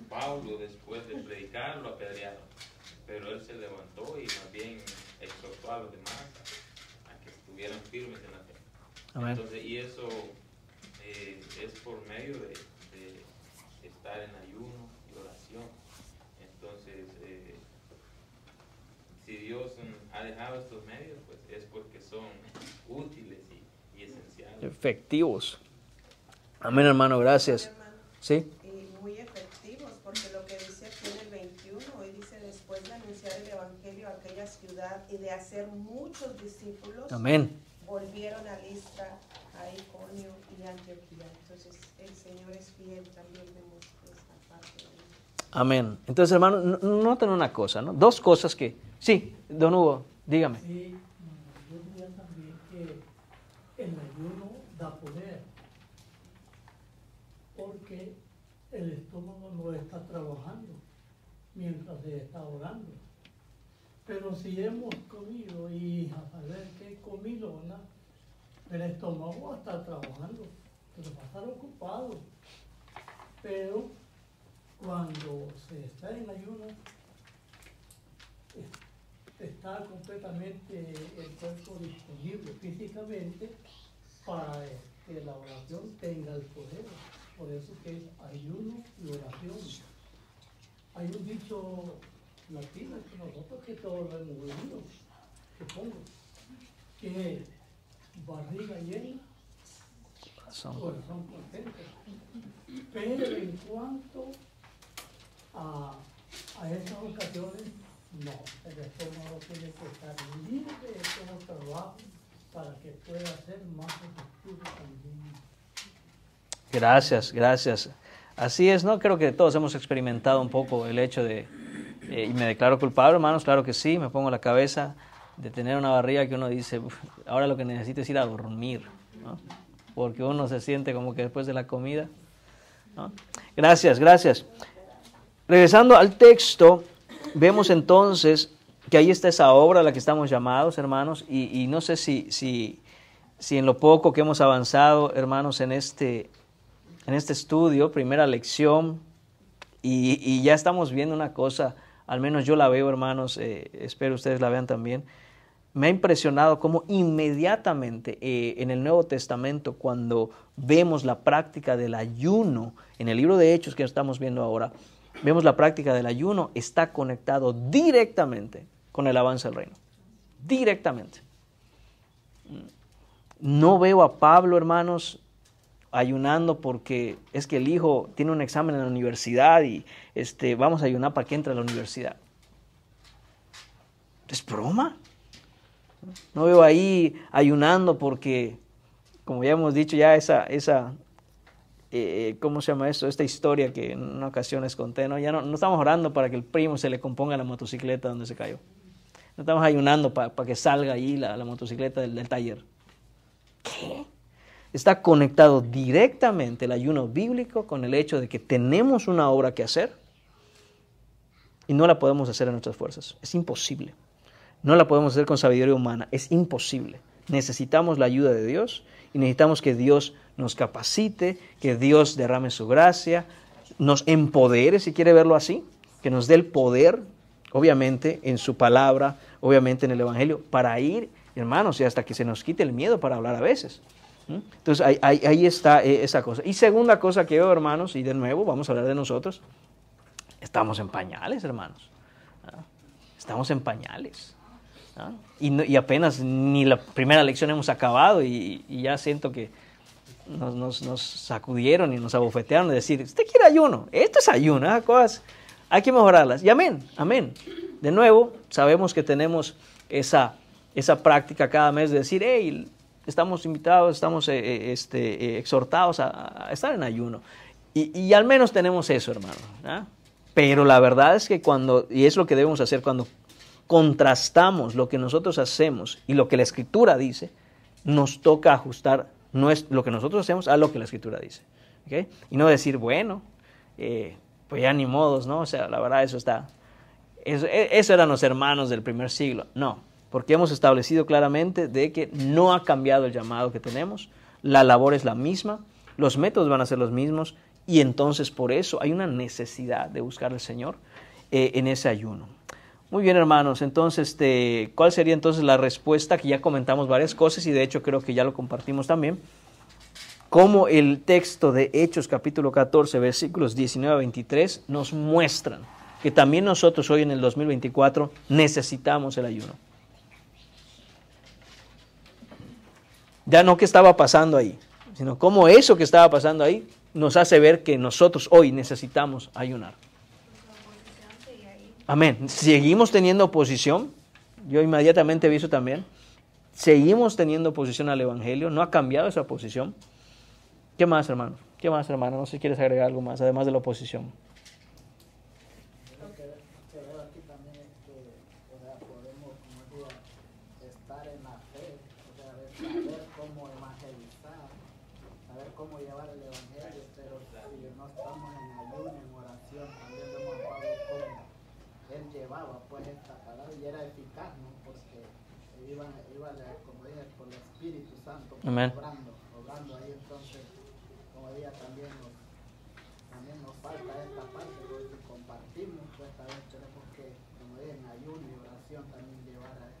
Pablo, después de predicar, lo apedrearon, pero él se levantó y más bien exhortó a los demás a que estuvieran firmes en la fe. Amén. Entonces, y eso es por medio de estar en ayuno y oración. Entonces, si Dios ha dejado estos medios, pues es porque son útiles y esenciales. Efectivos. Amén, hermano, gracias. Hermano, ¿Sí? muy efectivos, porque lo que dice aquí en el 21, hoy dice: después de anunciar el evangelio a aquella ciudad y de hacer muchos discípulos, Amén. volvieron a Listra, a Iconio y a Antioquía. Entonces el Señor es fiel, también vemos esta parte. Amén. Entonces, hermano, noten una cosa, ¿no? Dos cosas que... Sí, don Hugo, dígame. Sí, yo diría también que el ayuno da poder, porque el estómago no está trabajando mientras se está orando. Pero si hemos comido y a saber qué comido, ¿no? El estómago está trabajando, pero va a estar ocupado. Pero cuando se está en ayuno, está completamente el cuerpo disponible físicamente para que la oración tenga el poder. Por eso que es ayuno y oración. Hay un dicho latino que nosotros que todos lo hemos oído, que pongo, que barriga llena, corazón contento. Pero en cuanto a esas ocasiones, no, el estómago tiene que estar libre de todo trabajo para que pueda ser más efectivo también. Gracias, gracias. Así es, ¿no? Creo que todos hemos experimentado un poco el hecho de, y me declaro culpable, hermanos, claro que sí, me pongo la cabeza de tener una barriga que uno dice, ahora lo que necesito es ir a dormir, ¿no? Porque uno se siente como que después de la comida, ¿no? Gracias, gracias. Regresando al texto, vemos entonces que ahí está esa obra a la que estamos llamados, hermanos, y no sé si en lo poco que hemos avanzado, hermanos, en este estudio, primera lección, y ya estamos viendo una cosa, al menos yo la veo, hermanos, espero ustedes la vean también. Me ha impresionado cómo inmediatamente en el Nuevo Testamento, cuando vemos la práctica del ayuno, en el libro de Hechos que estamos viendo ahora, vemos la práctica del ayuno, está conectado directamente con el avance del reino. Directamente. No veo a Pablo, hermanos, ayunando porque es que el hijo tiene un examen en la universidad y vamos a ayunar para que entre a la universidad. ¿Es broma? No veo ahí ayunando porque, como ya hemos dicho, ya ¿cómo se llama esto? Esta historia que en una ocasión les conté, ¿no? Ya no estamos orando para que el primo se le componga la motocicleta donde se cayó. No estamos ayunando para que salga ahí la motocicleta del taller. ¿Qué? Está conectado directamente el ayuno bíblico con el hecho de que tenemos una obra que hacer y no la podemos hacer en nuestras fuerzas. Es imposible. No la podemos hacer con sabiduría humana. Es imposible. Necesitamos la ayuda de Dios y necesitamos que Dios nos capacite, que Dios derrame su gracia, nos empodere, si quiere verlo así, que nos dé el poder, obviamente, en su palabra, obviamente en el Evangelio, para ir, hermanos, y hasta que se nos quite el miedo para hablar a veces. Entonces, ahí está esa cosa. Y segunda cosa que veo, hermanos, y de nuevo vamos a hablar de nosotros, estamos en pañales, hermanos. Estamos en pañales. Y apenas ni la primera lección hemos acabado y ya siento que nos sacudieron y nos abofetearon de decir, ¿usted quiere ayuno? Esto es ayuno, esas cosas hay que mejorarlas. Y amén, amén. De nuevo, sabemos que tenemos esa práctica cada mes de decir, hey, estamos invitados, estamos exhortados a estar en ayuno. Y al menos tenemos eso, hermano. Pero la verdad es que y es lo que debemos hacer cuando contrastamos lo que nosotros hacemos y lo que la Escritura dice, nos toca ajustar lo que nosotros hacemos a lo que la Escritura dice. ¿Okay? Y no decir, bueno, pues ya ni modos, ¿no? O sea, la verdad eso eran los hermanos del primer siglo. No, porque hemos establecido claramente de que no ha cambiado el llamado que tenemos, la labor es la misma, los métodos van a ser los mismos y entonces por eso hay una necesidad de buscar al Señor en ese ayuno. Muy bien, hermanos, entonces, ¿cuál sería entonces la respuesta? Que ya comentamos varias cosas y de hecho creo que ya lo compartimos también. Como el texto de Hechos capítulo 14, versículos 19 a 23 nos muestran que también nosotros hoy en el 2024 necesitamos el ayuno. Ya no qué estaba pasando ahí, sino cómo eso que estaba pasando ahí nos hace ver que nosotros hoy necesitamos ayunar. Amén. Seguimos teniendo oposición. Yo inmediatamente vi eso también. Seguimos teniendo oposición al Evangelio. No ha cambiado esa posición. ¿Qué más, hermano? ¿Qué más, hermano? No sé si quieres agregar algo más, además de la oposición. Lo que veo aquí también es que podemos, como decía, estar en la fe, o sea, saber cómo evangelizar, saber cómo llevar el Evangelio, pero si no estamos en ayuno, en oración, también vemos a Pablo cómo él llevaba pues esta palabra y era eficaz, ¿no? Porque iba como dije, por el Espíritu Santo, obrando ahí. Entonces, como dije, también nos falta esta parte, porque si compartimos, pues también tenemos que, como dije, en ayuno y oración también llevar a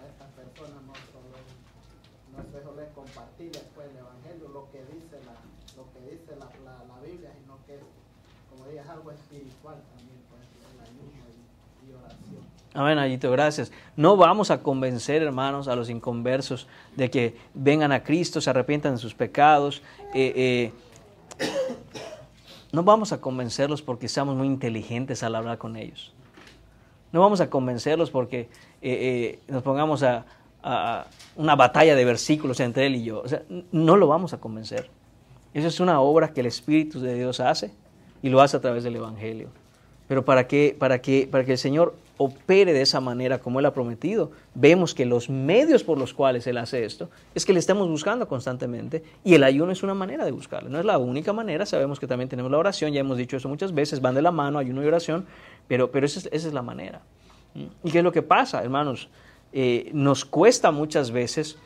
estas personas, no solo es compartir después el Evangelio, lo que dice la lo que dice la Biblia, sino que, como dije, es algo espiritual también, pues, el ayuno y oración. Amén, Ayito, gracias. No vamos a convencer, hermanos, a los inconversos de que vengan a Cristo, se arrepientan de sus pecados. No vamos a convencerlos porque seamos muy inteligentes al hablar con ellos. No vamos a convencerlos porque nos pongamos a una batalla de versículos entre él y yo. O sea, no lo vamos a convencer. Esa es una obra que el Espíritu de Dios hace y lo hace a través del Evangelio. Pero para que el Señor opere de esa manera como Él ha prometido, vemos que los medios por los cuales Él hace esto es que le estamos buscando constantemente, y el ayuno es una manera de buscarle. No es la única manera, sabemos que también tenemos la oración, ya hemos dicho eso muchas veces, van de la mano, ayuno y oración, pero esa es la manera. ¿Y qué es lo que pasa, hermanos? Nos cuesta muchas veces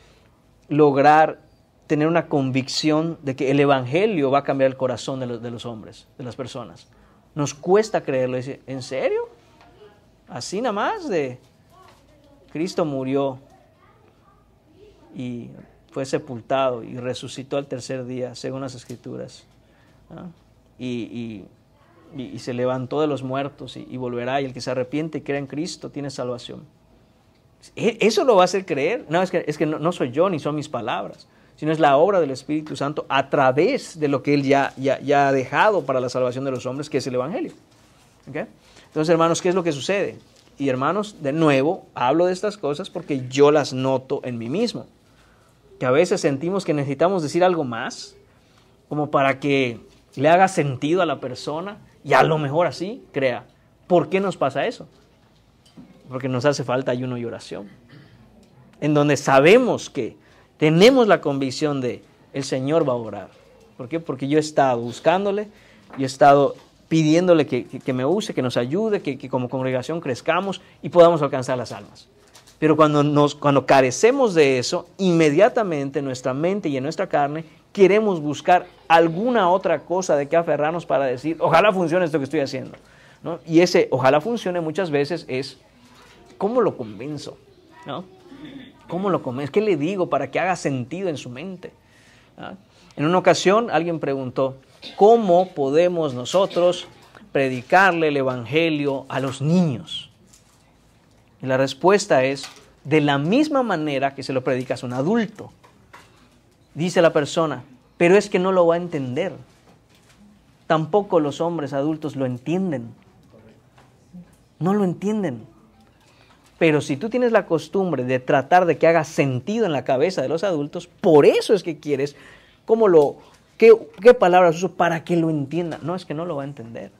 lograr tener una convicción de que el Evangelio va a cambiar el corazón de los hombres, de las personas. Nos cuesta creerlo. Dice, ¿en serio? Así nada más de Cristo murió y fue sepultado y resucitó al tercer día, según las Escrituras. ¿Ah? Y se levantó de los muertos y volverá, y el que se arrepiente y cree en Cristo tiene salvación. ¿Eso lo va a hacer creer? No, es que no soy yo ni son mis palabras, sino es la obra del Espíritu Santo a través de lo que Él ya ha dejado para la salvación de los hombres, que es el Evangelio. ¿Okay? Entonces, hermanos, ¿qué es lo que sucede? Y hermanos, de nuevo, hablo de estas cosas porque yo las noto en mí mismo. Que a veces sentimos que necesitamos decir algo más, como para que le haga sentido a la persona, y a lo mejor así crea. ¿Por qué nos pasa eso? Porque nos hace falta ayuno y oración, en donde sabemos que tenemos la convicción de el Señor va a obrar. ¿Por qué? Porque yo he estado buscándole, yo he estado pidiéndole que me use, que nos ayude, que como congregación crezcamos y podamos alcanzar las almas. Pero cuando carecemos de eso, inmediatamente en nuestra mente y en nuestra carne queremos buscar alguna otra cosa de que aferrarnos para decir, ojalá funcione esto que estoy haciendo, ¿no? Y ese ojalá funcione muchas veces es, ¿cómo lo convenzo? ¿No? ¿Cómo lo convenzo? ¿Qué le digo para que haga sentido en su mente? ¿Ah? En una ocasión alguien preguntó, ¿cómo podemos nosotros predicarle el Evangelio a los niños? Y la respuesta es, de la misma manera que se lo predicas a un adulto. Dice la persona, pero es que no lo va a entender. Tampoco los hombres adultos lo entienden. No lo entienden. Pero si tú tienes la costumbre de tratar de que haga sentido en la cabeza de los adultos, por eso es que quieres, ¿qué palabras uso para que lo entienda? No, es que no lo va a entender.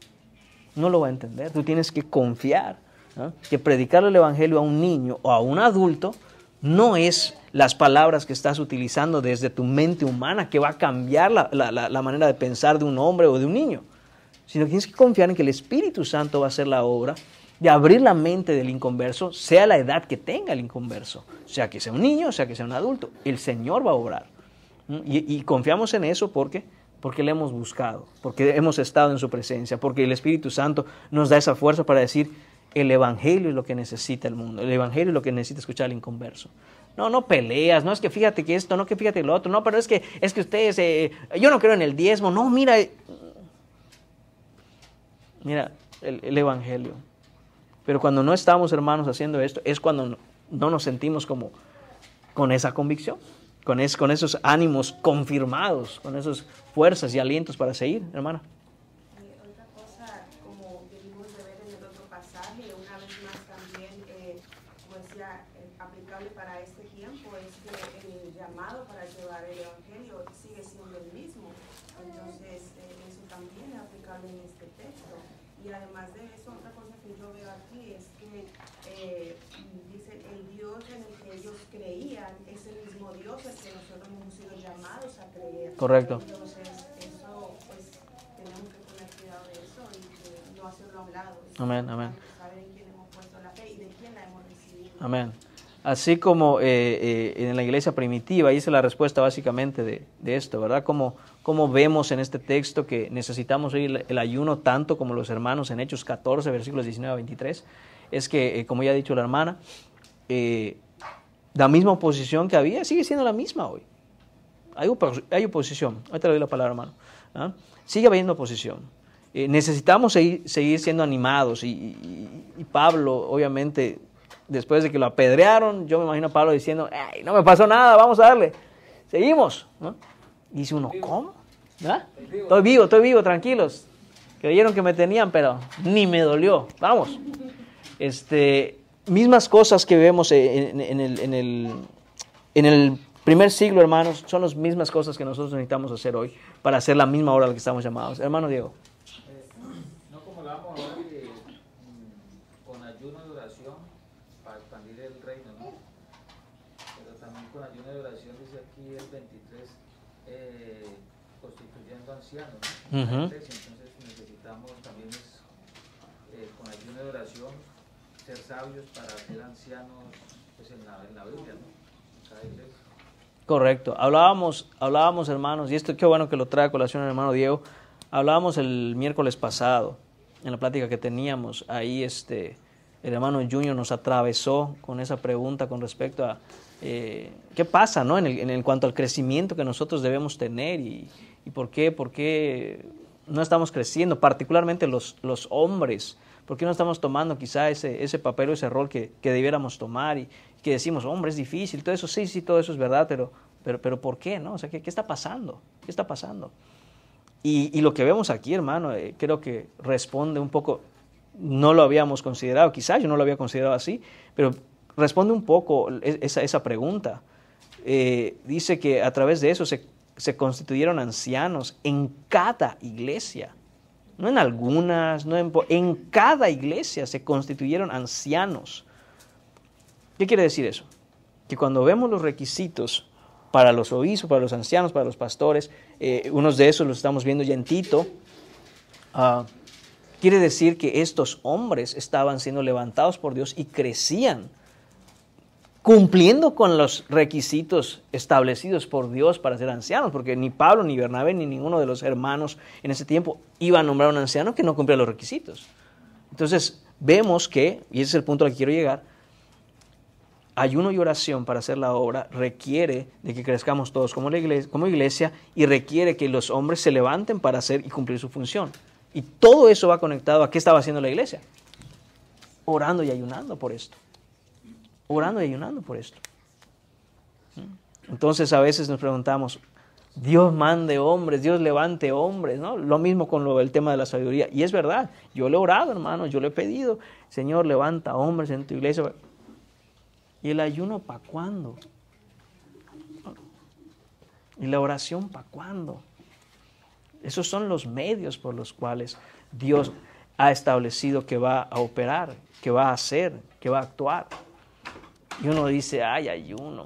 No lo va a entender. Tú tienes que confiar, ¿no? Que predicarle el Evangelio a un niño o a un adulto no es las palabras que estás utilizando desde tu mente humana que va a cambiar la manera de pensar de un hombre o de un niño, sino que tienes que confiar en que el Espíritu Santo va a hacer la obra de abrir la mente del inconverso, sea la edad que tenga el inconverso, sea que sea un niño, sea que sea un adulto, el Señor va a obrar. Y confiamos en eso porque le hemos buscado, porque hemos estado en su presencia, porque el Espíritu Santo nos da esa fuerza para decir, el Evangelio es lo que necesita el mundo, el Evangelio es lo que necesita escuchar el inconverso. No peleas, no es que fíjate que esto, no que fíjate lo otro, no, pero es que ustedes, yo no creo en el diezmo, no, mira el Evangelio. Pero cuando no estamos, hermanos, haciendo esto, es cuando no nos sentimos como con esa convicción, con esos ánimos confirmados, con esas fuerzas y alientos para seguir, hermana. Otra cosa, como debimos de ver en el otro pasaje, una vez más también, como decía, aplicable para este tiempo, es que el llamado para llevar el Evangelio sigue siendo el mismo. Entonces, eso también es aplicable en este texto. Y además de eso, otra cosa que yo veo aquí es que dice, el Dios en el que ellos creían es el mismo Dios al que nosotros hemos sido llamados a creer. Correcto. Entonces, eso, pues, tenemos que tener cuidado de eso y que no hacerlo a un lado. Amén, amén. Saber en quién hemos puesto la fe y de quién la hemos recibido. Amén. Así como en la iglesia primitiva, ahí es la respuesta básicamente de esto, ¿verdad? Como vemos en este texto que necesitamos oír el ayuno tanto como los hermanos en Hechos 14, versículos 19 a 23, es que, como ya ha dicho la hermana, la misma oposición que había sigue siendo la misma hoy. Hay oposición. Ahorita le doy la palabra, hermano. ¿Ah? Sigue habiendo oposición. Necesitamos seguir siendo animados. Y Pablo, obviamente, después de que lo apedrearon, yo me imagino a Pablo diciendo, "Ay, no me pasó nada, vamos a darle. Seguimos". ¿No? Y dice uno, ¿cómo? ¿Ah? Estoy vivo, tranquilos. Creyeron que me tenían, pero ni me dolió. Vamos. Mismas cosas que vemos en el primer siglo, hermanos, son las mismas cosas que nosotros necesitamos hacer hoy para hacer la misma obra a la que estamos llamados. Hermano Diego. No como lo vamos a ver con ayuno de oración para expandir el reino, ¿no? Pero también con ayuno de oración, dice aquí el 23, constituyendo ancianos, ¿no? Entonces necesitamos también con ayuno de oración ser sabios para ser ancianos pues, en la Biblia, ¿no? En cada iglesia. Correcto. Hablábamos, hermanos, y esto qué bueno que lo trae a colación el hermano Diego. Hablábamos el miércoles pasado, en la plática que teníamos, ahí el hermano Junior nos atravesó con esa pregunta con respecto a qué pasa, ¿no? en cuanto al crecimiento que nosotros debemos tener y por qué no estamos creciendo, particularmente los hombres. ¿Por qué no estamos tomando quizá ese papel o ese rol que debiéramos tomar y que decimos, hombre, es difícil, todo eso, sí, todo eso es verdad, pero ¿por qué, no? O sea, ¿qué está pasando? ¿Qué está pasando? Y lo que vemos aquí, hermano, creo que responde un poco, no lo habíamos considerado, quizás yo no lo había considerado así, pero responde un poco esa pregunta. Dice que a través de eso se constituyeron ancianos en cada iglesia. No en algunas, en cada iglesia se constituyeron ancianos. ¿Qué quiere decir eso? Que cuando vemos los requisitos para los obispos, para los ancianos, para los pastores, unos de esos los estamos viendo ya en Tito, quiere decir que estos hombres estaban siendo levantados por Dios y crecían, cumpliendo con los requisitos establecidos por Dios para ser ancianos, porque ni Pablo, ni Bernabé, ni ninguno de los hermanos en ese tiempo iba a nombrar a un anciano que no cumplía los requisitos. Entonces vemos que, y ese es el punto al que quiero llegar, ayuno y oración para hacer la obra requiere de que crezcamos todos como iglesia y requiere que los hombres se levanten para hacer y cumplir su función. Y todo eso va conectado a qué estaba haciendo la iglesia. Orando y ayunando por esto. Orando y ayunando por esto. Entonces a veces nos preguntamos, Dios mande hombres, Dios levante hombres, ¿no? Lo mismo con el tema de la sabiduría. Y es verdad, yo le he orado, hermano, yo le he pedido, Señor, levanta hombres en tu iglesia. ¿Y el ayuno para cuándo? ¿Y la oración para cuándo? Esos son los medios por los cuales Dios ha establecido que va a operar, que va a hacer, que va a actuar. Y uno dice, ay, ayuno.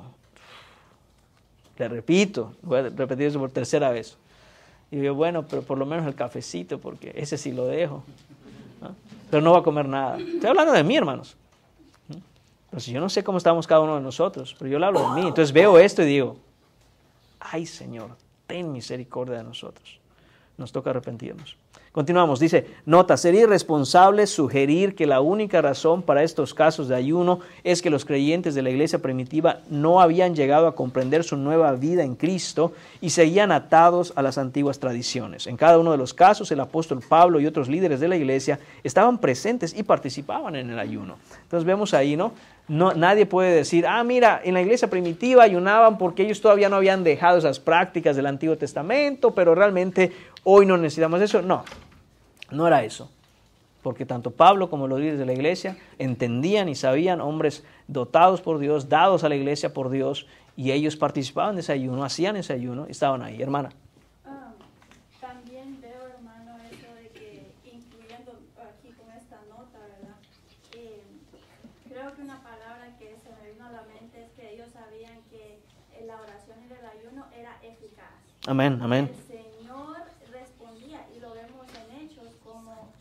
Le repito, voy a repetir eso por tercera vez. Y digo, bueno, pero por lo menos el cafecito, porque ese sí lo dejo. ¿No? Pero no va a comer nada. Estoy hablando de mí, hermanos. Pues yo no sé cómo estamos cada uno de nosotros, pero yo le hablo de mí. Entonces veo esto y digo, ay, Señor, ten misericordia de nosotros. Nos toca arrepentirnos. Continuamos, dice, nota, sería irresponsable sugerir que la única razón para estos casos de ayuno es que los creyentes de la iglesia primitiva no habían llegado a comprender su nueva vida en Cristo y seguían atados a las antiguas tradiciones. En cada uno de los casos, el apóstol Pablo y otros líderes de la iglesia estaban presentes y participaban en el ayuno. Entonces vemos ahí, ¿no? Nadie puede decir, mira, en la iglesia primitiva ayunaban porque ellos todavía no habían dejado esas prácticas del Antiguo Testamento, pero realmente hoy no necesitamos eso. No era eso, porque tanto Pablo como los líderes de la iglesia entendían y sabían, hombres dotados por Dios, dados a la iglesia por Dios, y ellos participaban de ese ayuno, hacían ese ayuno, estaban ahí, hermana. También veo, hermano, eso de que, incluyendo aquí con esta nota, ¿verdad? Creo que una palabra que se me vino a la mente es que ellos sabían que la oración y el ayuno era eficaz. Amén, amén. El Señor respondía, y lo vemos en Hechos, como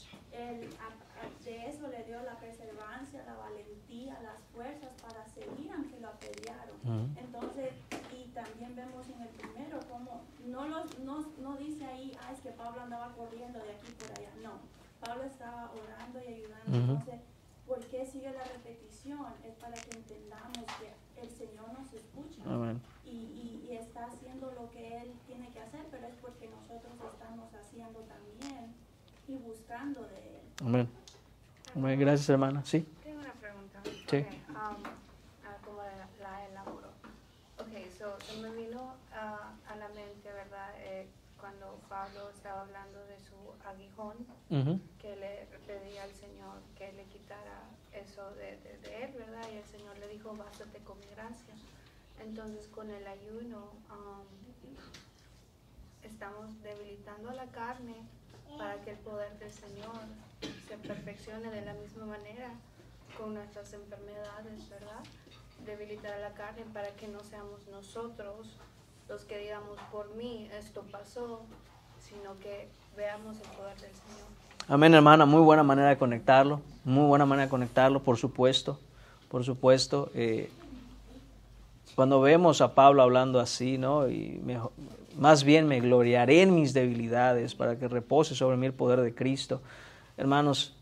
de eso le dio la perseverancia, la valentía, las fuerzas para seguir aunque lo apedrearon. Entonces, y también vemos en el primero como no dice ahí, es que Pablo andaba corriendo de aquí por allá. No, Pablo estaba orando y ayudando. Entonces, ¿por qué sigue la repetición? Es para que entendamos que el Señor nos escucha. Amén. Y está haciendo lo que haciendo también y buscando de Él. Amén. Amén. Gracias, hermana. Sí. Tengo una pregunta. Sí. Okay, ¿cómo la elaboro? Ok, se me vino a la mente, ¿verdad? Cuando Pablo estaba hablando de su aguijón, que le pedía al Señor que le quitara eso de él, ¿verdad? Y el Señor le dijo, bástate con mi gracia. Entonces, con el ayuno, estamos debilitando la carne para que el poder del Señor se perfeccione de la misma manera con nuestras enfermedades, ¿verdad? Debilitar a la carne para que no seamos nosotros los que digamos, por mí esto pasó, sino que veamos el poder del Señor. Amén, hermana. Muy buena manera de conectarlo. Muy buena manera de conectarlo, por supuesto. Por supuesto. Cuando vemos a Pablo hablando así, ¿no? Y más bien me gloriaré en mis debilidades para que repose sobre mí el poder de Cristo. Hermanos,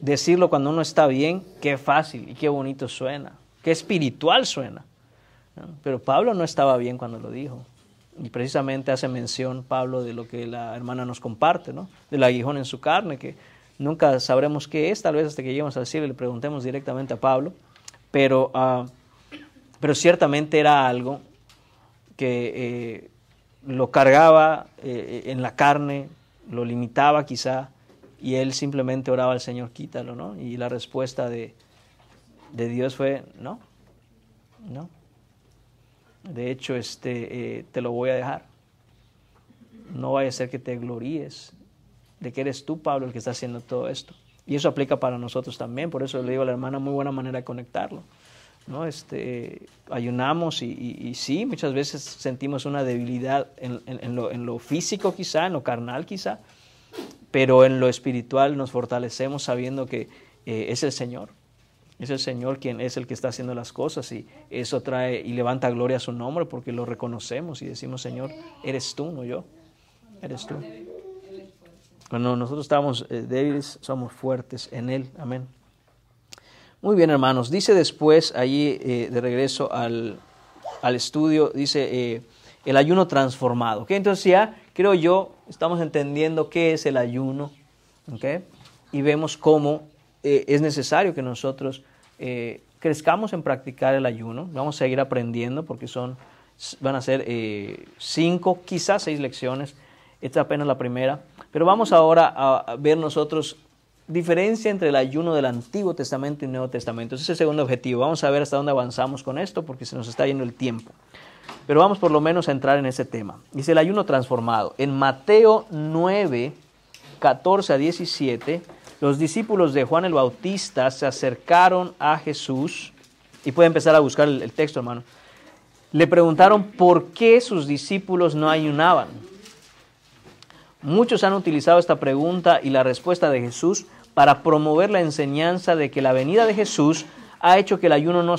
decirlo cuando uno está bien, qué fácil y qué bonito suena. Qué espiritual suena, ¿no? Pero Pablo no estaba bien cuando lo dijo. Y precisamente hace mención Pablo de lo que la hermana nos comparte, ¿no? Del aguijón en su carne, que nunca sabremos qué es, tal vez hasta que lleguemos al cielo y le preguntemos directamente a Pablo. Pero ciertamente era algo que lo cargaba en la carne, lo limitaba quizá, y él simplemente oraba al Señor, quítalo, ¿no? Y la respuesta de Dios fue, no. De hecho, te lo voy a dejar. No vaya a ser que te gloríes de que eres tú, Pablo, el que está haciendo todo esto. Y eso aplica para nosotros también. Por eso le digo a la hermana, muy buena manera de conectarlo, ¿no? Ayunamos y sí, muchas veces sentimos una debilidad en lo físico quizá, en lo carnal quizá, pero en lo espiritual nos fortalecemos sabiendo que es el Señor. Es el Señor quien es el que está haciendo las cosas, y eso trae y levanta gloria a su nombre porque lo reconocemos y decimos, Señor, eres tú, no yo, eres tú. Cuando nosotros estamos débiles, somos fuertes en Él. Amén. Muy bien, hermanos. Dice después, allí de regreso al estudio, dice el ayuno transformado. ¿Okay? Entonces ya, creo yo, estamos entendiendo qué es el ayuno. ¿Okay? Y vemos cómo es necesario que nosotros crezcamos en practicar el ayuno. Vamos a seguir aprendiendo porque van a ser 5, quizás 6 lecciones. Esta es apenas la primera. Pero vamos ahora a ver nosotros diferencia entre el ayuno del Antiguo Testamento y el Nuevo Testamento. Ese es el segundo objetivo. Vamos a ver hasta dónde avanzamos con esto porque se nos está yendo el tiempo. Pero vamos por lo menos a entrar en ese tema. Dice el ayuno transformado. En Mateo 9, 14 a 17, los discípulos de Juan el Bautista se acercaron a Jesús, y puede empezar a buscar el texto, hermano. Le preguntaron por qué sus discípulos no ayunaban. Muchos han utilizado esta pregunta y la respuesta de Jesús para promover la enseñanza de que la venida de Jesús ha hecho que el ayuno no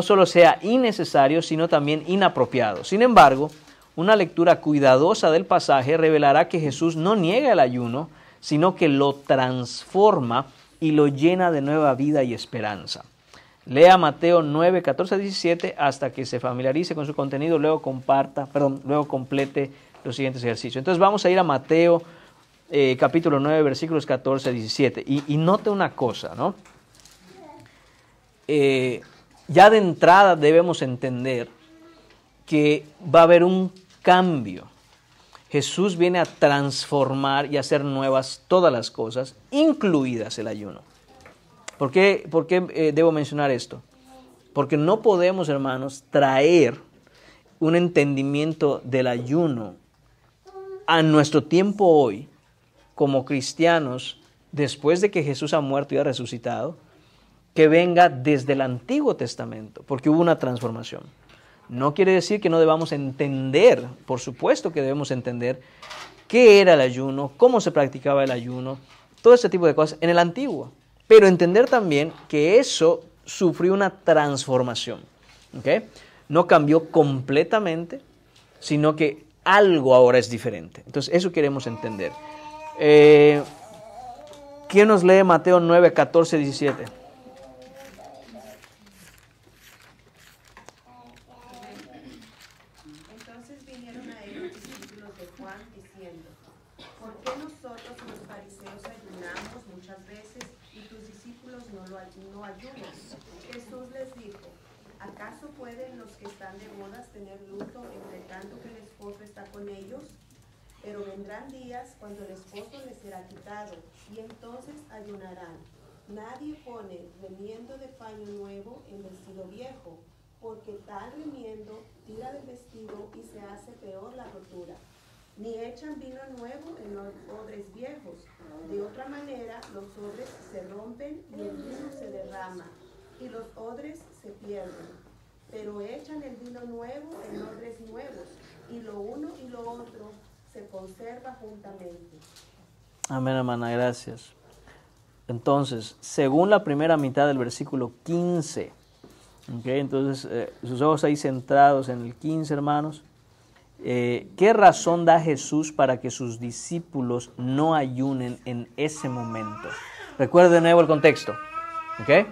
solo sea innecesario, sino también inapropiado. Sin embargo, una lectura cuidadosa del pasaje revelará que Jesús no niega el ayuno, sino que lo transforma y lo llena de nueva vida y esperanza. Lea Mateo 9, 14 a 17 hasta que se familiarice con su contenido, luego complete los siguientes ejercicios. Entonces vamos a ir a Mateo capítulo 9, versículos 14 a 17. Y note una cosa, ¿no? Ya de entrada debemos entender que va a haber un cambio. Jesús viene a transformar y a hacer nuevas todas las cosas, incluidas el ayuno. ¿Por qué debo mencionar esto? Porque no podemos, hermanos, traer un entendimiento del ayuno a nuestro tiempo hoy, como cristianos, después de que Jesús ha muerto y ha resucitado, que venga desde el Antiguo Testamento, porque hubo una transformación. No quiere decir que no debamos entender, por supuesto que debemos entender qué era el ayuno, cómo se practicaba el ayuno, todo ese tipo de cosas en el Antiguo, pero entender también que eso sufrió una transformación. ¿Okay? No cambió completamente, sino que algo ahora es diferente. Entonces, eso queremos entender. ¿Quién nos lee Mateo 9, 14, 17? Entonces vinieron a él los discípulos no ayunen. Jesús les dijo, ¿acaso pueden los que están de bodas tener luto entre tanto que el esposo está con ellos? Pero vendrán días cuando el esposo les será quitado, y entonces ayunarán. Nadie pone remiendo de paño nuevo en vestido viejo, porque tal remiendo tira del vestido y se hace peor la rotura. Ni echan vino nuevo en los odres viejos. De otra manera, los odres se rompen y el vino se derrama, y los odres se pierden. Pero echan el vino nuevo en odres nuevos, y lo uno y lo otro se conserva juntamente. Amén, hermana, gracias. Entonces, según la primera mitad del versículo 15, ¿okay? Entonces, sus ojos ahí centrados en el 15, hermanos. ¿Qué razón da Jesús para que sus discípulos no ayunen en ese momento? Recuerden de nuevo el contexto. ¿Okay?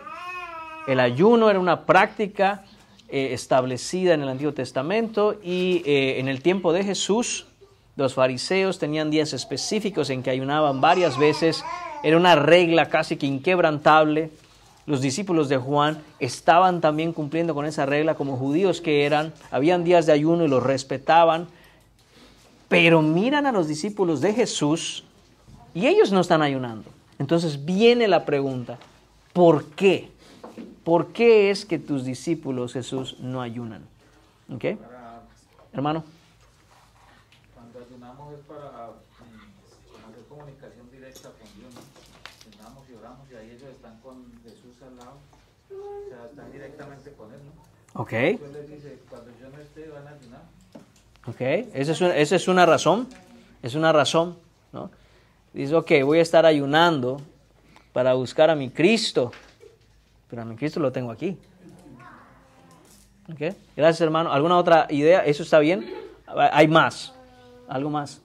El ayuno era una práctica establecida en el Antiguo Testamento y en el tiempo de Jesús, los fariseos tenían días específicos en que ayunaban varias veces. Era una regla casi que inquebrantable. Los discípulos de Juan estaban también cumpliendo con esa regla como judíos que eran. Habían días de ayuno y los respetaban. Pero miran a los discípulos de Jesús y ellos no están ayunando. Entonces viene la pregunta, ¿por qué? ¿Por qué es que tus discípulos, Jesús, no ayunan? ¿Okay? Hermano. Cuando ayunamos es para hacer comunicación directa con Dios, ¿no? Ayunamos y oramos y ahí ellos están con Jesús al lado, o sea, están directamente con Él, ¿no? Ok. Entonces les dice, cuando yo no esté, van a ayunar. Ok, esa es una razón, ¿no? Dice, ok, voy a estar ayunando para buscar a mi Cristo, pero a mi Cristo lo tengo aquí. Ok, gracias, hermano. ¿Alguna otra idea? ¿Eso está bien? Hay más, algo más.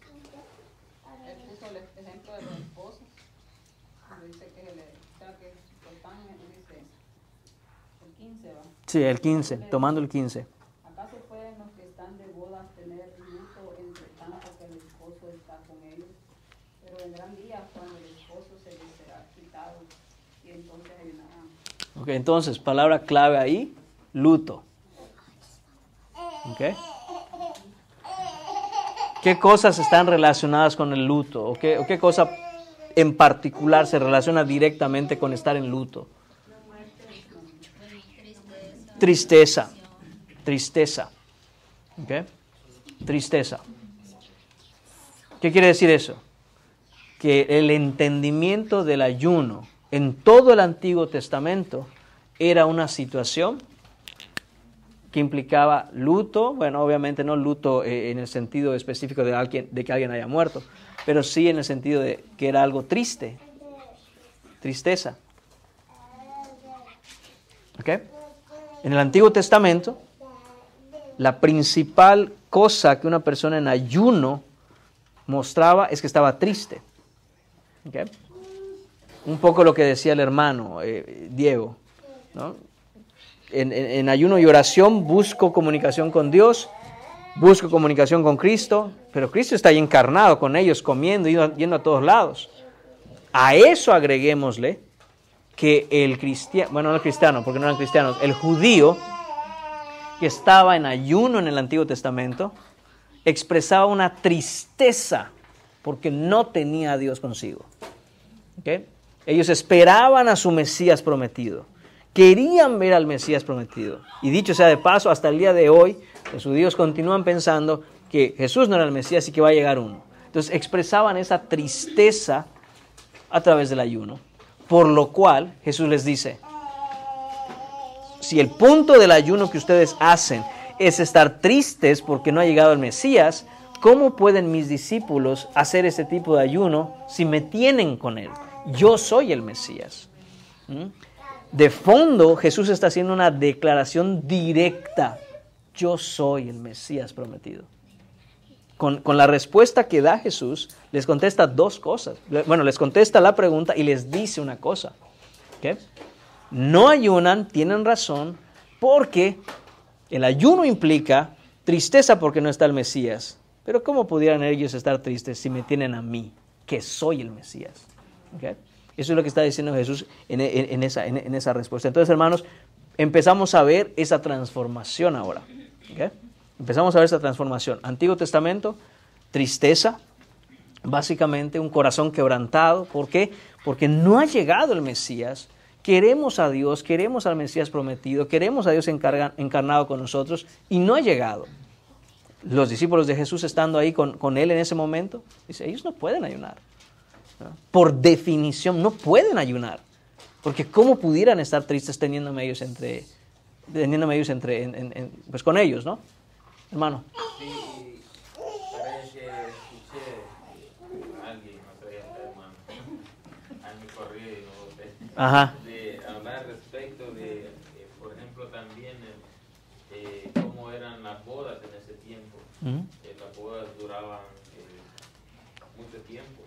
Él puso el ejemplo de los esposos, cuando dice que dice el 15, ¿va? Sí, el 15, tomando el 15. ¿Acaso pueden los que están de bodas tener luto entre tanto que el esposo está con ellos? Pero vendrán días cuando el esposo se les será quitado y entonces ayunarán. Ok, entonces, palabra clave ahí, luto. Ok. ¿Qué cosas están relacionadas con el luto? ¿O qué cosa en particular se relaciona directamente con estar en luto? Tristeza. ¿Okay? Tristeza. ¿Qué quiere decir eso? Que el entendimiento del ayuno en todo el Antiguo Testamento era una situación que implicaba luto, bueno, obviamente no luto en el sentido específico de que alguien haya muerto, pero sí en el sentido de que era algo triste, tristeza. ¿Ok? En el Antiguo Testamento, la principal cosa que una persona en ayuno mostraba es que estaba triste. ¿Ok? Un poco lo que decía el hermano Diego, ¿no? En ayuno y oración busco comunicación con Dios, busco comunicación con Cristo, pero Cristo está ahí encarnado con ellos, comiendo, yendo a todos lados. A eso agreguémosle que el cristiano, bueno, no el cristiano, porque no eran cristianos, el judío que estaba en ayuno en el Antiguo Testamento, expresaba una tristeza porque no tenía a Dios consigo. ¿Okay? Ellos esperaban a su Mesías prometido. Querían ver al Mesías prometido. Y dicho sea de paso, hasta el día de hoy, los judíos continúan pensando que Jesús no era el Mesías y que va a llegar uno. Entonces expresaban esa tristeza a través del ayuno. Por lo cual Jesús les dice, si el punto del ayuno que ustedes hacen es estar tristes porque no ha llegado el Mesías, ¿cómo pueden mis discípulos hacer ese tipo de ayuno si me tienen con él? Yo soy el Mesías. De fondo, Jesús está haciendo una declaración directa. Yo soy el Mesías prometido. Con la respuesta que da Jesús, les contesta dos cosas. Bueno, les contesta la pregunta y les dice una cosa. ¿Okay? No ayunan, tienen razón, porque el ayuno implica tristeza porque no está el Mesías. Pero ¿cómo pudieran ellos estar tristes si me tienen a mí, que soy el Mesías? ¿Okay? Eso es lo que está diciendo Jesús en esa respuesta. Entonces, hermanos, empezamos a ver esa transformación ahora. ¿Okay? Empezamos a ver esa transformación. Antiguo Testamento, tristeza, básicamente un corazón quebrantado. ¿Por qué? Porque no ha llegado el Mesías. Queremos a Dios, queremos al Mesías prometido, queremos a Dios encarnado con nosotros y no ha llegado. Los discípulos de Jesús estando ahí con Él en ese momento, dice, ellos no pueden ayunar. ¿No? Por definición no pueden ayunar. Porque ¿cómo pudieran estar tristes teniéndome ellos pues con ellos, ¿no? Hermano. Sí, parece que escuché a alguien, no sé, hermano, a mi corrido y no sé, Ajá. de hablar respecto de, por ejemplo, también cómo eran las bodas en ese tiempo. Las bodas duraban mucho tiempo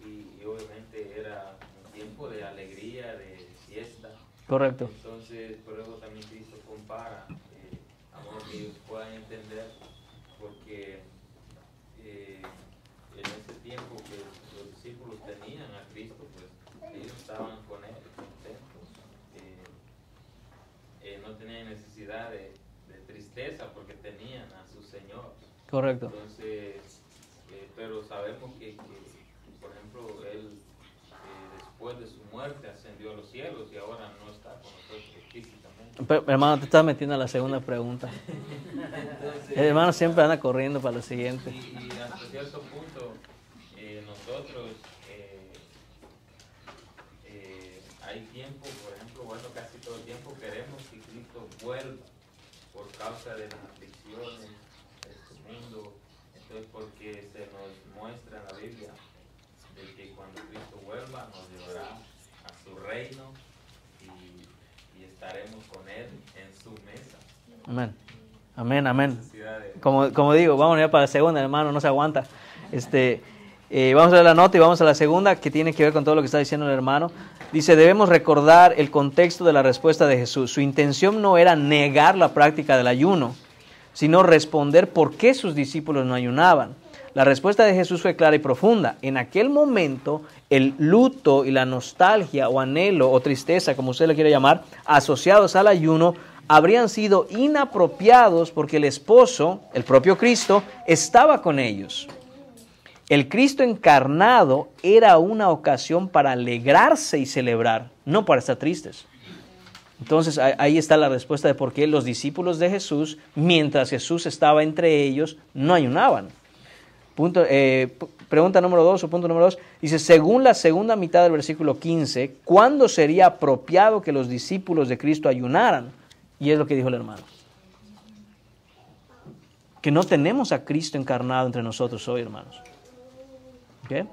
y obviamente era un tiempo de alegría, de fiesta. Correcto. Entonces, por eso también Cristo compara, a modo que ellos puedan entender, porque en ese tiempo que los discípulos tenían a Cristo, pues ellos estaban con Él, contentos, no tenían necesidad de tristeza porque tenían a su Señor. Correcto. Entonces, pero sabemos que, por ejemplo, Él después de su muerte ascendió a los cielos y ahora no está con nosotros físicamente. Pero, hermano, te estás metiendo a la segunda pregunta. Entonces, El hermano siempre anda corriendo para lo siguiente. Y hasta cierto punto nosotros hay tiempo, por ejemplo, bueno, casi todo el tiempo queremos que Cristo vuelva por causa de las aflicciones de este mundo. Entonces, porque se nos muestra en la Biblia de que cuando Cristo vuelva nos llevará a su reino y estaremos con Él en su mesa. Amén. Amén, amén. Necesidad de- Como digo, vamos ya para la segunda, hermano, no se aguanta. Vamos a ver la nota y vamos a la segunda, que tiene que ver con todo lo que está diciendo el hermano. Dice, debemos recordar el contexto de la respuesta de Jesús. Su intención no era negar la práctica del ayuno, sino responder por qué sus discípulos no ayunaban. La respuesta de Jesús fue clara y profunda. En aquel momento, el luto y la nostalgia o anhelo o tristeza, como usted le quiere llamar, asociados al ayuno, habrían sido inapropiados porque el esposo, el propio Cristo, estaba con ellos. El Cristo encarnado era una ocasión para alegrarse y celebrar, no para estar tristes. Entonces ahí está la respuesta de por qué los discípulos de Jesús, mientras Jesús estaba entre ellos, no ayunaban. Pregunta número 2 o punto número 2, dice, según la segunda mitad del versículo 15, ¿cuándo sería apropiado que los discípulos de Cristo ayunaran? Y es lo que dijo el hermano. Que no tenemos a Cristo encarnado entre nosotros hoy, hermanos. ¿Okay?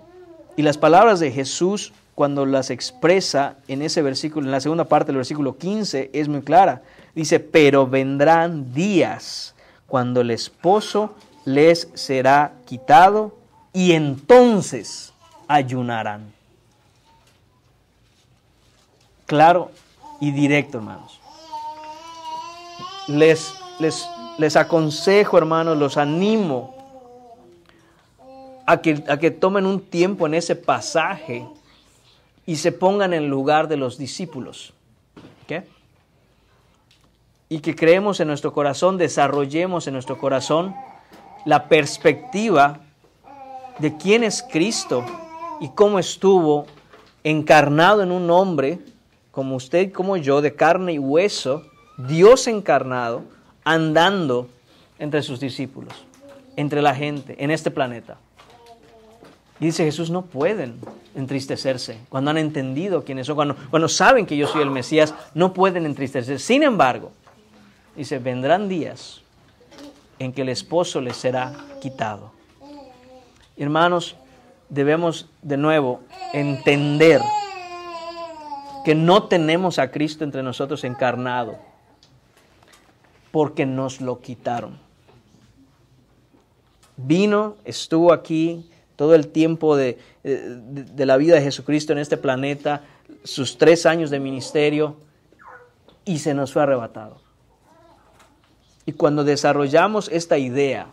Y las palabras de Jesús, cuando las expresa en ese versículo, en la segunda parte del versículo 15, es muy clara. Dice, pero vendrán días cuando el esposo les será quitado y entonces ayunarán. Claro y directo, hermanos. Les aconsejo, hermanos, los animo a que tomen un tiempo en ese pasaje y se pongan en el lugar de los discípulos. ¿Okay? Y que creemos en nuestro corazón, desarrollemos en nuestro corazón la perspectiva de quién es Cristo y cómo estuvo encarnado en un hombre, como usted y como yo, de carne y hueso, Dios encarnado, andando entre sus discípulos, entre la gente, en este planeta. Y dice Jesús, no pueden entristecerse cuando han entendido quiénes son, cuando saben que yo soy el Mesías, no pueden entristecerse. Sin embargo, dice, vendrán días en que el esposo les será quitado. Hermanos, debemos de nuevo entender que no tenemos a Cristo entre nosotros encarnado, porque nos lo quitaron. Vino, estuvo aquí todo el tiempo de la vida de Jesucristo en este planeta, sus 3 años de ministerio, y se nos fue arrebatado. Y cuando desarrollamos esta idea,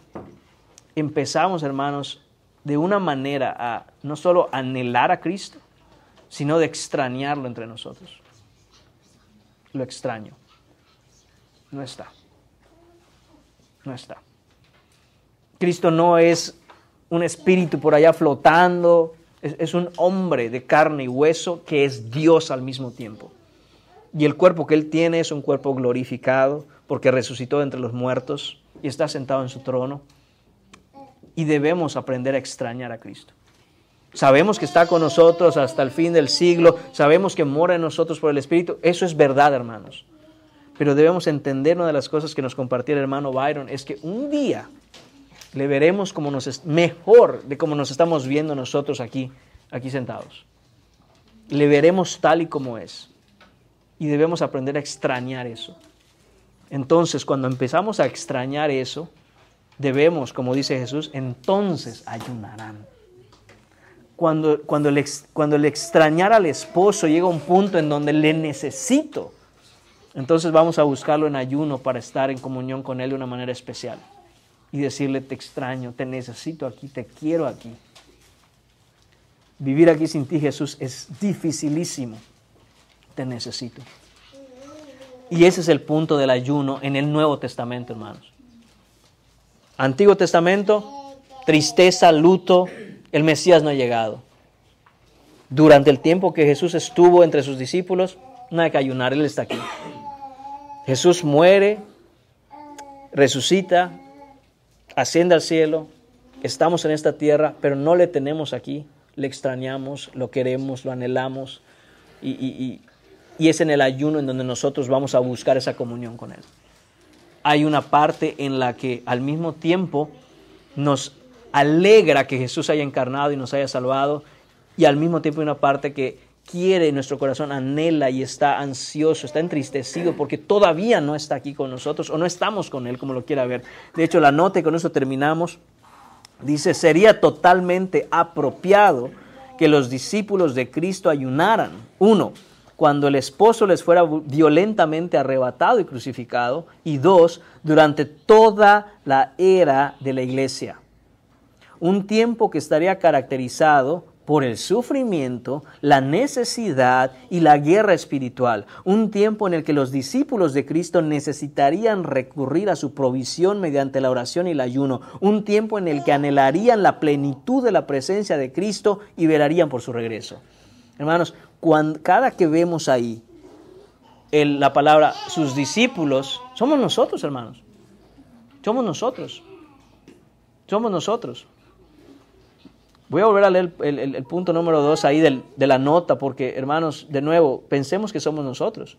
empezamos, hermanos, de una manera a no solo anhelar a Cristo, sino de extrañarlo entre nosotros. Lo extraño. No está. No está. Cristo no es un espíritu por allá flotando, es un hombre de carne y hueso que es Dios al mismo tiempo. Y el cuerpo que Él tiene es un cuerpo glorificado porque resucitó entre los muertos y está sentado en su trono. Y debemos aprender a extrañar a Cristo. Sabemos que está con nosotros hasta el fin del siglo, sabemos que mora en nosotros por el Espíritu. Eso es verdad, hermanos. Pero debemos entender una de las cosas que nos compartía el hermano Byron, es que un día le veremos como mejor de como nos estamos viendo nosotros aquí sentados. Le veremos tal y como es. Y debemos aprender a extrañar eso. Entonces, cuando empezamos a extrañar eso, debemos, como dice Jesús, entonces ayunarán. Cuando el extrañar al esposo llega a un punto en donde le necesito, entonces vamos a buscarlo en ayuno para estar en comunión con Él de una manera especial. Y decirle, te extraño, te necesito aquí, te quiero aquí. Vivir aquí sin ti, Jesús, es dificilísimo. Te necesito. Y ese es el punto del ayuno en el Nuevo Testamento, hermanos. Antiguo Testamento, tristeza, luto, el Mesías no ha llegado. Durante el tiempo que Jesús estuvo entre sus discípulos, no hay que ayunar, Él está aquí. Jesús muere, resucita, asciende al cielo, estamos en esta tierra, pero no le tenemos aquí, le extrañamos, lo queremos, lo anhelamos, y es en el ayuno en donde nosotros vamos a buscar esa comunión con Él. Hay una parte en la que al mismo tiempo nos alegra que Jesús haya encarnado y nos haya salvado, y al mismo tiempo hay una parte que quiere, nuestro corazón anhela y está ansioso, está entristecido porque todavía no está aquí con nosotros o no estamos con Él como lo quiera ver. De hecho, la nota, y con eso terminamos, dice, sería totalmente apropiado que los discípulos de Cristo ayunaran. 1, cuando el esposo les fuera violentamente arrebatado y crucificado. Y 2, durante toda la era de la iglesia. Un tiempo que estaría caracterizado por el sufrimiento, la necesidad y la guerra espiritual. Un tiempo en el que los discípulos de Cristo necesitarían recurrir a su provisión mediante la oración y el ayuno. Un tiempo en el que anhelarían la plenitud de la presencia de Cristo y velarían por su regreso. Hermanos, cada que vemos ahí la palabra sus discípulos, somos nosotros, hermanos. Somos nosotros. Somos nosotros. Voy a volver a leer el punto número 2 ahí de la nota, porque, hermanos, de nuevo, pensemos que somos nosotros.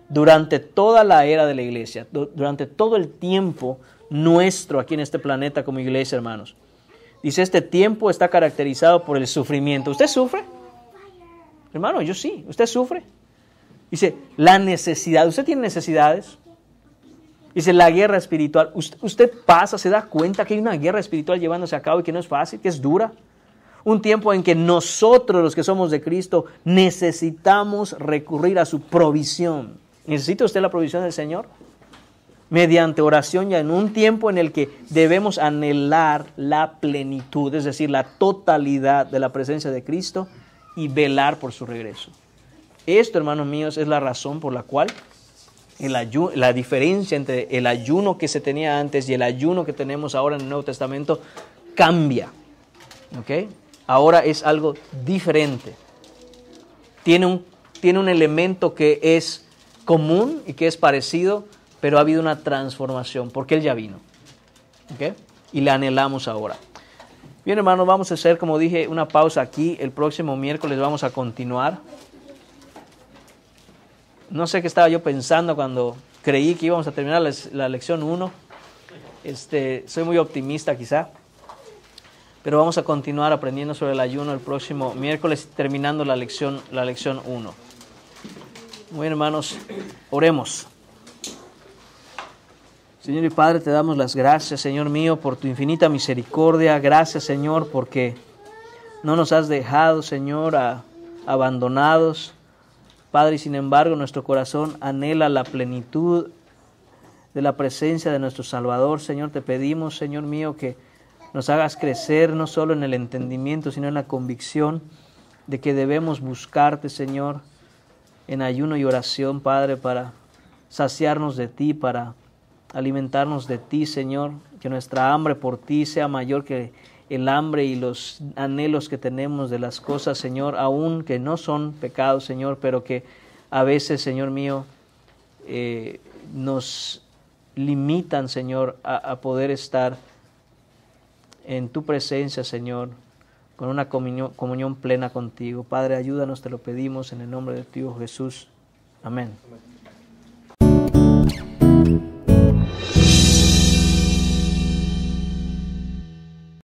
Durante toda la era de la iglesia, durante todo el tiempo nuestro aquí en este planeta como iglesia, hermanos. Dice, este tiempo está caracterizado por el sufrimiento. ¿Usted sufre? Hermano, yo sí. ¿Usted sufre? Dice, la necesidad. ¿Usted tiene necesidades? Dice, la guerra espiritual. Usted pasa, se da cuenta que hay una guerra espiritual llevándose a cabo y que no es fácil, que es dura. Un tiempo en que nosotros, los que somos de Cristo, necesitamos recurrir a su provisión. ¿Necesita usted la provisión del Señor? Mediante oración, ya en un tiempo en el que debemos anhelar la plenitud, es decir, la totalidad de la presencia de Cristo y velar por su regreso. Esto, hermanos míos, es la razón por la cual la diferencia entre el ayuno que se tenía antes y el ayuno que tenemos ahora en el Nuevo Testamento cambia. ¿Ok? Ahora es algo diferente. Tiene un elemento que es común y que es parecido, pero ha habido una transformación, porque Él ya vino. ¿Ok? Y le anhelamos ahora. Bien, hermanos, vamos a hacer, como dije, una pausa aquí. El próximo miércoles vamos a continuar. No sé qué estaba yo pensando cuando creí que íbamos a terminar la lección 1. Soy muy optimista quizá. Pero vamos a continuar aprendiendo sobre el ayuno el próximo miércoles, terminando la lección 1. Muy bien, hermanos, oremos. Señor y Padre, te damos las gracias, Señor mío, por tu infinita misericordia. Gracias, Señor, porque no nos has dejado, Señor, abandonados. Padre, y sin embargo, nuestro corazón anhela la plenitud de la presencia de nuestro Salvador. Señor, te pedimos, Señor mío, que nos hagas crecer no solo en el entendimiento, sino en la convicción de que debemos buscarte, Señor, en ayuno y oración, Padre, para saciarnos de ti, para alimentarnos de ti, Señor, que nuestra hambre por ti sea mayor que el hambre y los anhelos que tenemos de las cosas, Señor, aun que no son pecados, Señor, pero que a veces, Señor mío, nos limitan, Señor, a poder estar en tu presencia, Señor, con una comunión plena contigo. Padre, ayúdanos, te lo pedimos en el nombre de tu Hijo Jesús. Amén.